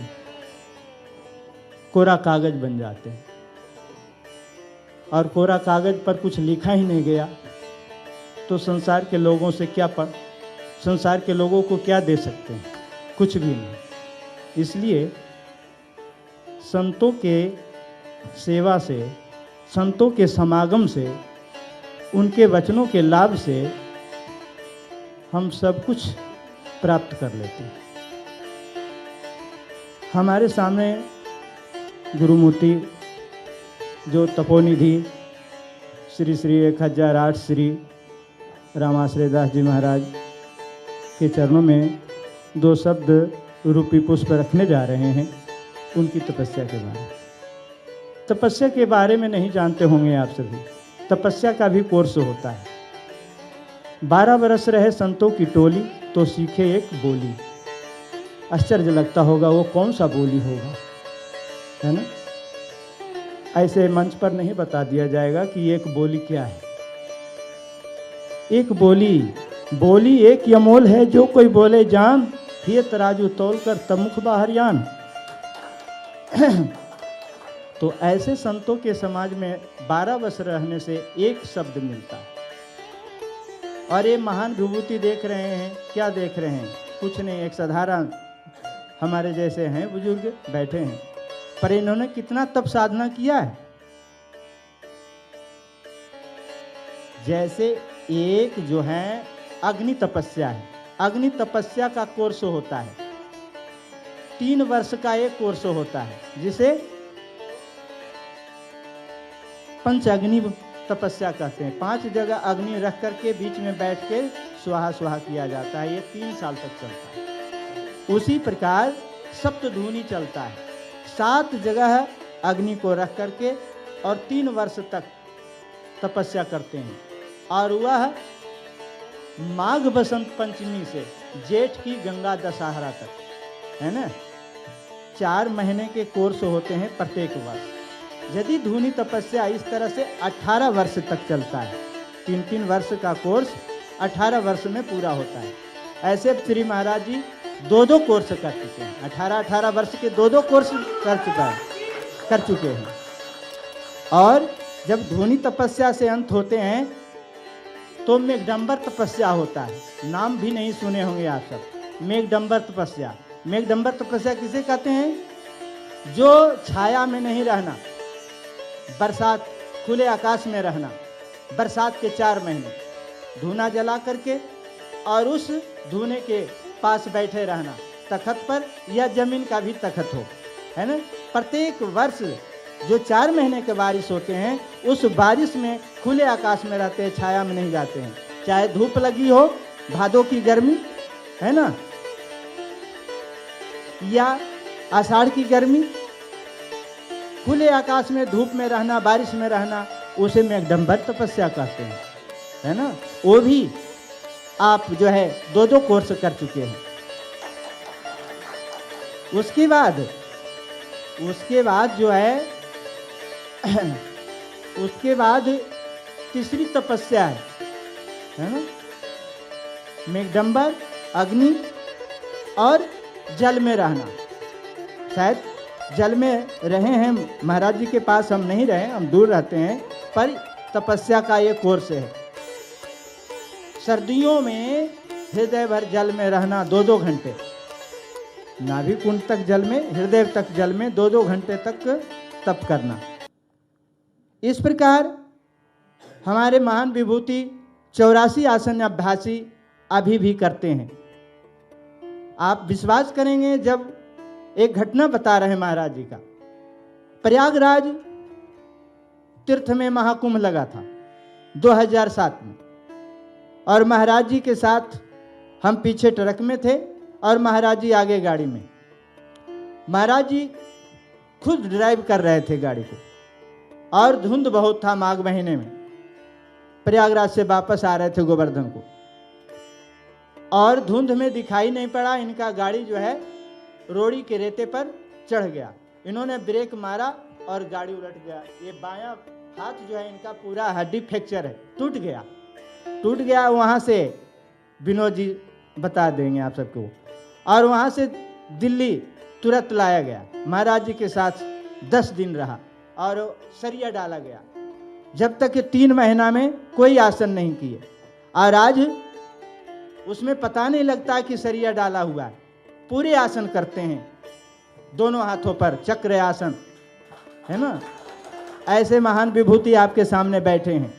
[SPEAKER 7] कोरा कागज बन जाते हैं, और कोरा कागज पर कुछ लिखा ही नहीं गया तो संसार के लोगों से संसार के लोगों को क्या दे सकते हैं? कुछ भी नहीं। इसलिए संतों के सेवा से, संतों के समागम से, उनके वचनों के लाभ से हम सब कुछ प्राप्त कर लेते हैं। हमारे सामने गुरुमूर्ति जो तपोनिधि श्री श्री 1008 श्री रामाश्रय दास जी महाराज के चरणों में 2 शब्द रूपी पुष्प रखने जा रहे हैं, उनकी तपस्या के बारे में। तपस्या के बारे में नहीं जानते होंगे आप सभी। तपस्या का भी कोर्स होता है। 12 बरस रहे संतों की टोली तो सीखे एक बोली। आश्चर्य लगता होगा वो कौन सा बोली होगा, है ना? ऐसे मंच पर नहीं बता दिया जाएगा कि एक बोली क्या है। एक बोली एक यमोल है, जो कोई बोले जान, फिर तराजू तोल कर तमुख बाहर यान। तो ऐसे संतों के समाज में 12 वर्ष रहने से एक शब्द मिलता है। और ये महान विभूति देख रहे हैं, क्या देख रहे हैं? कुछ नहीं, एक साधारण हमारे जैसे हैं बुजुर्ग बैठे हैं, पर इन्होंने कितना तप साधना किया है। जैसे एक जो है अग्नि तपस्या है, अग्नि तपस्या का कोर्स होता है, 3 वर्ष का एक कोर्स होता है, जिसे पंच अग्नि तपस्या कहते हैं। 5 जगह अग्नि रख करके बीच में बैठ के स्वाहा स्वाहा किया जाता है। ये 3 साल तक चलता है। उसी प्रकार सप्तधूनी चलता है, 7 जगह अग्नि को रख करके और 3 वर्ष तक तपस्या करते हैं। और वह माघ बसंत पंचमी से जेठ की गंगा दशहरा तक, है ना, 4 महीने के कोर्स होते हैं प्रत्येक वर्ष। यदि धूनी तपस्या इस तरह से 18 वर्ष तक चलता है, 3-3 वर्ष का कोर्स 18 वर्ष में पूरा होता है। ऐसे श्री महाराज जी 2-2 कोर्स कर चुके हैं। 18-18 वर्ष के 2-2 कोर्स कर चुके हैं। और जब धूनी तपस्या से अंत होते हैं तो मेघडंबर तपस्या होता है। नाम भी नहीं सुने होंगे आप सब, मेघडंबर तपस्या। मेघडंबर तपस्या किसे कहते हैं? जो छाया में नहीं रहना, बरसात खुले आकाश में रहना, बरसात के 4 महीने धूना जला करके और उस धूने के पास बैठे रहना, तखत पर या जमीन का भी तखत हो, है ना। प्रत्येक वर्ष जो 4 महीने के बारिश होते हैं, उस बारिश में खुले आकाश में रहते हैं, छाया में नहीं जाते हैं। चाहे धूप लगी हो, भादों की गर्मी है ना, या आषाढ़ की गर्मी, खुले आकाश में धूप में रहना, बारिश में रहना, उसे मेघडंबर तपस्या कहते हैं, है ना। वो भी आप जो है 2-2 कोर्स कर चुके हैं। उसके बाद जो है उसके बाद तीसरी तपस्या है ना, मेघडंबर, अग्नि और जल में रहना। शायद जल में रहे हैं, महाराज जी के पास हम नहीं रहे, हम दूर रहते हैं, पर तपस्या का ये कोर्स है। सर्दियों में हृदय भर जल में रहना 2-2 घंटे, नाभि कुंड तक जल में, हृदय तक जल में 2-2 घंटे तक तप करना। इस प्रकार हमारे महान विभूति 84 आसन अभ्यासी अभी भी करते हैं। आप विश्वास करेंगे, जब एक घटना बता रहे महाराज जी का, प्रयागराज तीर्थ में महाकुंभ लगा था 2007 में, और महाराज जी के साथ हम पीछे ट्रक में थे और महाराज जी आगे गाड़ी में। महाराज जी खुद ड्राइव कर रहे थे गाड़ी को, और धुंध बहुत था, माघ महीने में प्रयागराज से वापस आ रहे थे गोवर्धन को, और धुंध में दिखाई नहीं पड़ा। इनका गाड़ी जो है रोड़ी के रेते पर चढ़ गया, इन्होंने ब्रेक मारा और गाड़ी उलट गया। ये बायां हाथ जो है इनका पूरा हड्डी फ्रैक्चर है, टूट गया। वहाँ से विनोद जी बता देंगे आप सबको। और वहाँ से दिल्ली तुरंत लाया गया, महाराज जी के साथ 10 दिन रहा और सरिया डाला गया, जब तक कि 3 महीना में कोई आसन नहीं किए। और आज उसमें पता नहीं लगता कि सरिया डाला हुआ है, पूरे आसन करते हैं, दोनों हाथों पर चक्र आसन, है ना। ऐसे महान विभूति आपके सामने बैठे हैं।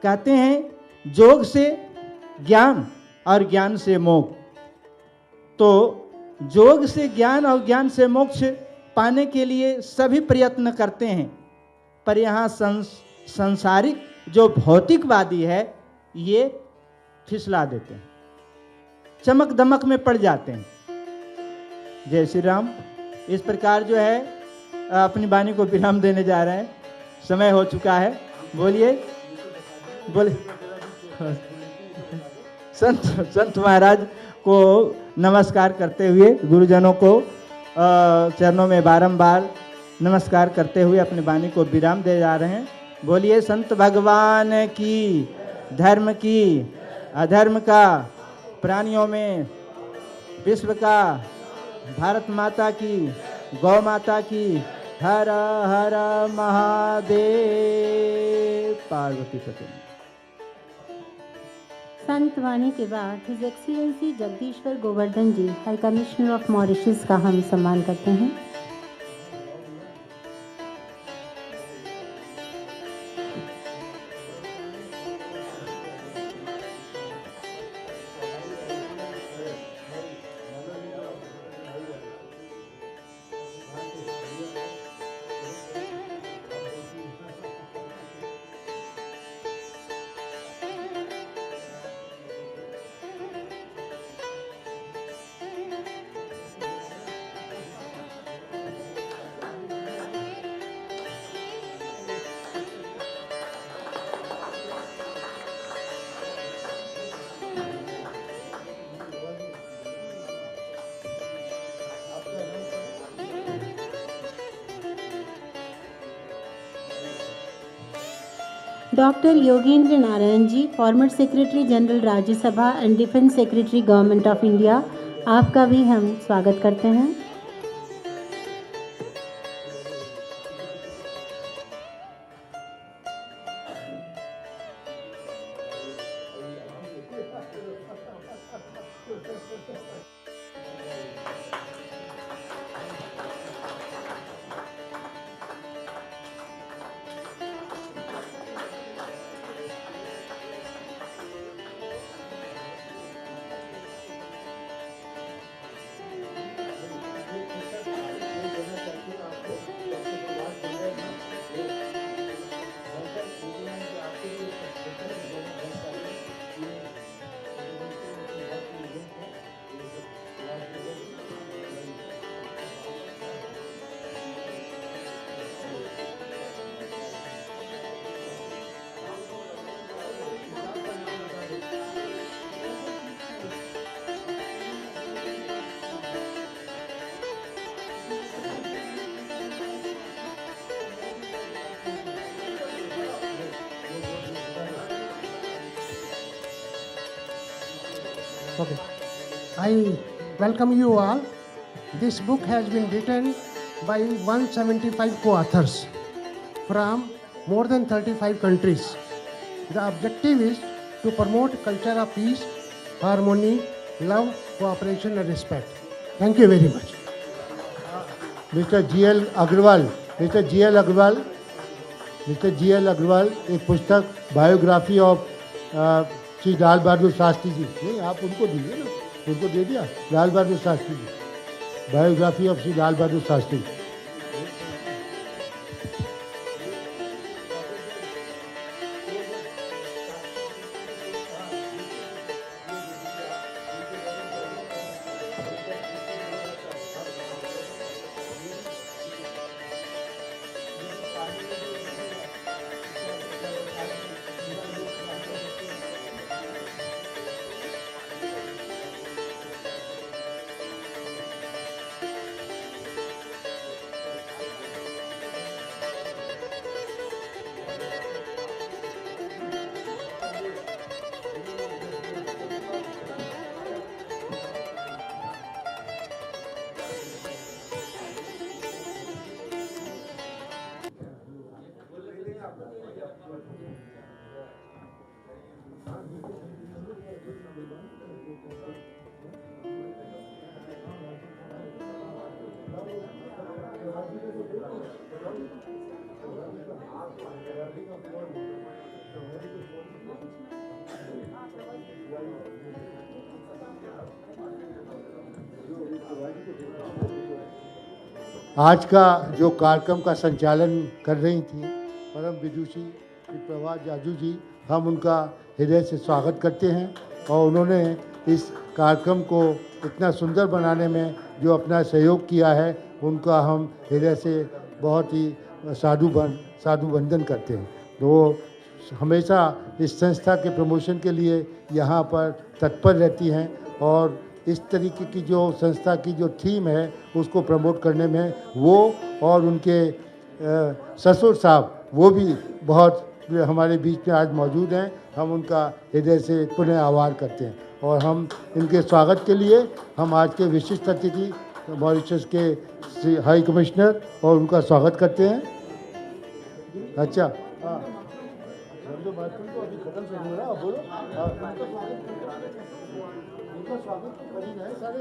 [SPEAKER 7] कहते हैं जोग से ज्ञान और ज्ञान से मोक्ष। तो जोग से ज्ञान और ज्ञान से मोक्ष पाने के लिए सभी प्रयत्न करते हैं, पर यहाँ संसारिक जो भौतिकवादी है ये फिसला देते हैं, चमक दमक में पड़ जाते हैं। जय श्री राम। इस प्रकार जो है अपनी वाणी को विराम देने जा रहे हैं, समय हो चुका है। बोलिए संत महाराज को नमस्कार करते हुए, गुरुजनों को चरणों में बारंबार नमस्कार करते हुए अपनी वाणी को विराम दे जा रहे हैं। बोलिए संत भगवान की, धर्म की, अधर्म का, प्राणियों में, विश्व का, भारत माता की, गौ माता की, हर हर महादेव। पार्वती पति।
[SPEAKER 2] संत वाणी के बाद his excellency Jagdishwar Goburdhun ji, high commissioner of Mauritius का हम सम्मान करते हैं। Doctor Yogendra Narain ji, former secretary general Rajya Sabha and defence secretary government of India, आपका भी हम स्वागत करते हैं।
[SPEAKER 8] Okay. I welcome you all. This book has been written by 175 co-authors from more than 35 countries. The objective is to promote culture of peace, harmony, love, cooperation and respect. Thank you very much.
[SPEAKER 3] Mister GL Agarwal, mister GL Agarwal, mister GL Agarwal एक पुस्तक biography of Shri Lal Bahadur Shastri ji, नहीं आप उनको दीजिए ना, उनको दे दिया, लाल बहादुर शास्त्री जी, बायोग्राफी ऑफ श्री लाल बहादुर शास्त्री। आज का जो कार्यक्रम का संचालन कर रही थी परम विदुषी श्री प्रभा जाजू जी, हम उनका हृदय से स्वागत करते हैं और उन्होंने इस कार्यक्रम को इतना सुंदर बनाने में जो अपना सहयोग किया है, उनका हम हृदय से बहुत ही साधु वंदन करते हैं। तो वो हमेशा इस संस्था के प्रमोशन के लिए यहाँ पर तत्पर रहती हैं और इस तरीके की जो संस्था की जो थीम है उसको प्रमोट करने में वो और उनके ससुर साहब वो भी बहुत हमारे बीच में आज मौजूद हैं। हम उनका हृदय से पुनः आभार करते हैं और हम इनके स्वागत के लिए हम आज के विशिष्ट अतिथि मॉरिशस के श्री हाई कमिश्नर और उनका स्वागत करते हैं। अच्छा हाँ, अभी खत्म से हो रहा, बोलो उनका स्वागत तो कर ही रहे सारे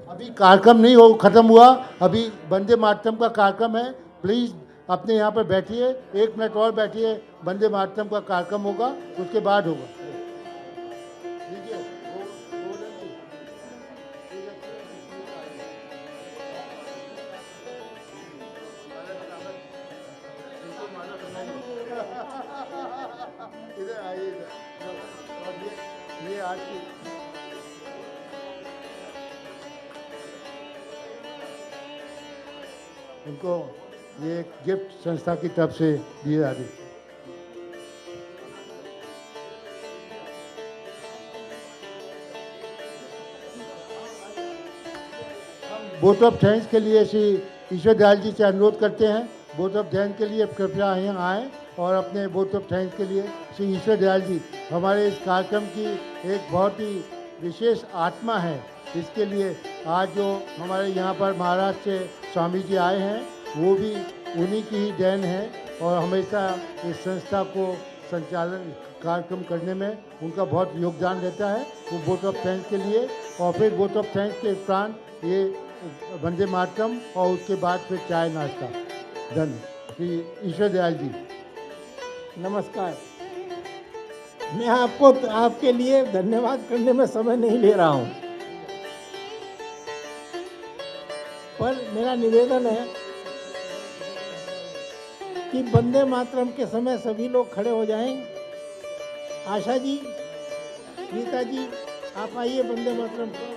[SPEAKER 3] अभी कार्यक्रम नहीं हो खत्म हुआ, अभी वंदे मातरम का कार्यक्रम है। प्लीज़ अपने यहाँ पर बैठिए, 1 मिनट और बैठिए, वंदे मातरम का कार्यक्रम होगा उसके बाद होगा। इधर आइए, ये आज की उनको ये एक गिफ्ट संस्था की तरफ से दिए जा रही। वोट ऑफ थैंक्स के लिए श्री ईश्वर दयाल जी से अनुरोध करते हैं, वोट ऑफ थैंक्स के लिए कृपया यहाँ आएँ और अपने वोट ऑफ थैंक्स के लिए श्री ईश्वर दयाल जी हमारे इस कार्यक्रम की एक बहुत ही विशेष आत्मा है। इसके लिए आज जो हमारे यहाँ पर महाराष्ट्र से स्वामी जी आए हैं वो भी उन्हीं की ही देन है और हमेशा इस संस्था को संचालन कार्यक्रम करने में उनका बहुत योगदान रहता है। वो वोट ऑफ थैंक्स के लिए और फिर वोट ऑफ थैंक्स के उपरांत ये वंदे मातरम और उसके बाद फिर चाय नाश्ता। धन्य श्री ईश्वर दयाल जी।
[SPEAKER 1] नमस्कार। मैं आपको आपके लिए धन्यवाद करने में समय नहीं ले रहा हूं, पर मेरा निवेदन है कि वंदे मातरम के समय सभी लोग खड़े हो जाएं। आशा जी, गीता जी, आप आइए वंदे मातरम को।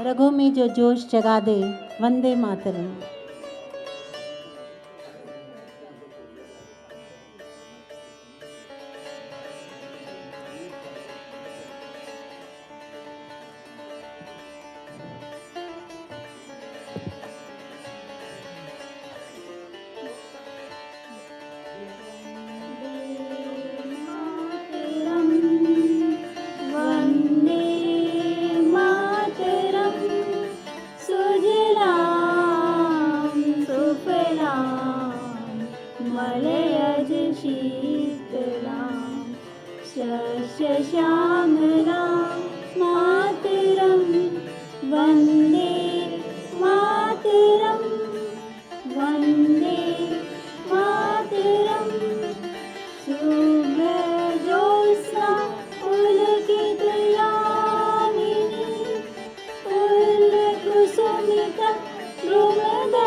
[SPEAKER 2] रगों में जो जोश जगा दे वंदे मातरम।
[SPEAKER 9] शस्यश्यामलां मातरं वन्दे मातरं वन्दे मातरं शुभ्रज्योत्स्ना पुलकितयामिनी पुलकुसुमिता द्रुमदलशोभिनी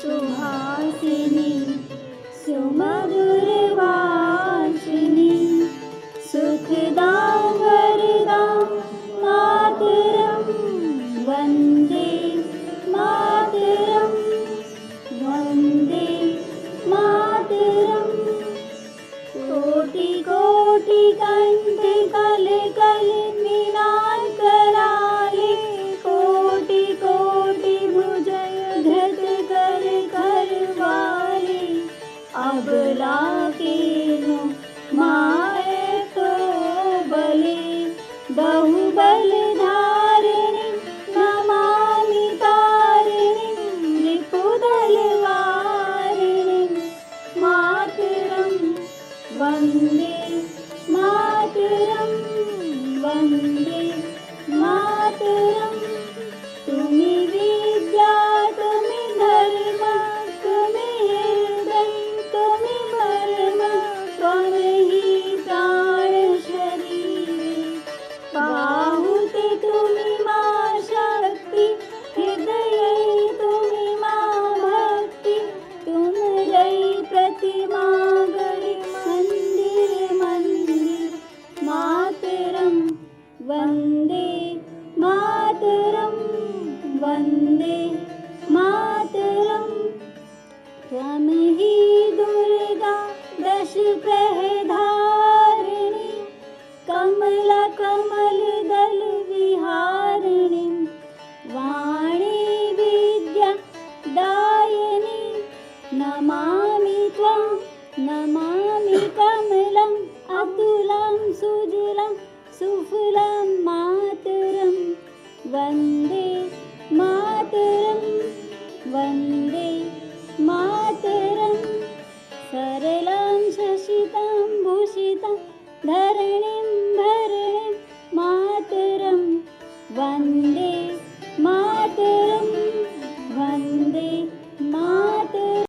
[SPEAKER 9] सुहासिनी सुमधुरवासिनी सुखदां वरदां मातरं वन्दे मातरं वन्दे मातरं कोटि कोटि कंठ कल कल मीनार कराले कोटि कोटि भुजय धृत कर कर वाले अबला के नो माए तो बले बहुबल धारिणी नमामि तारिणी रिपुदल वारिणी मातरं वन्दे मातरं वन्दे मातरं तुमि विद्या तुमि धर्म तुमि हृदय तुमि मर्म त्वमहि प्राण शरीरे बाहुते तुमि मा शक्ति हृदये तुमि मा भक्ति तुम रई प्रतिमा गढ़ मंदिर मंदिर मातरं वन्दे मातरं वन्दे मातरं त्वं हि दुर्गा दश प्रधारिणी कमला कमलदल विहारिणी वाणी विद्या दायिनी नमामि त्वां नमामि कमलम् अतुलं सुजलं सुफलं मातरं वन्दे मातरं वन्दे मातरं सरलं शशितं भूषितं धरणि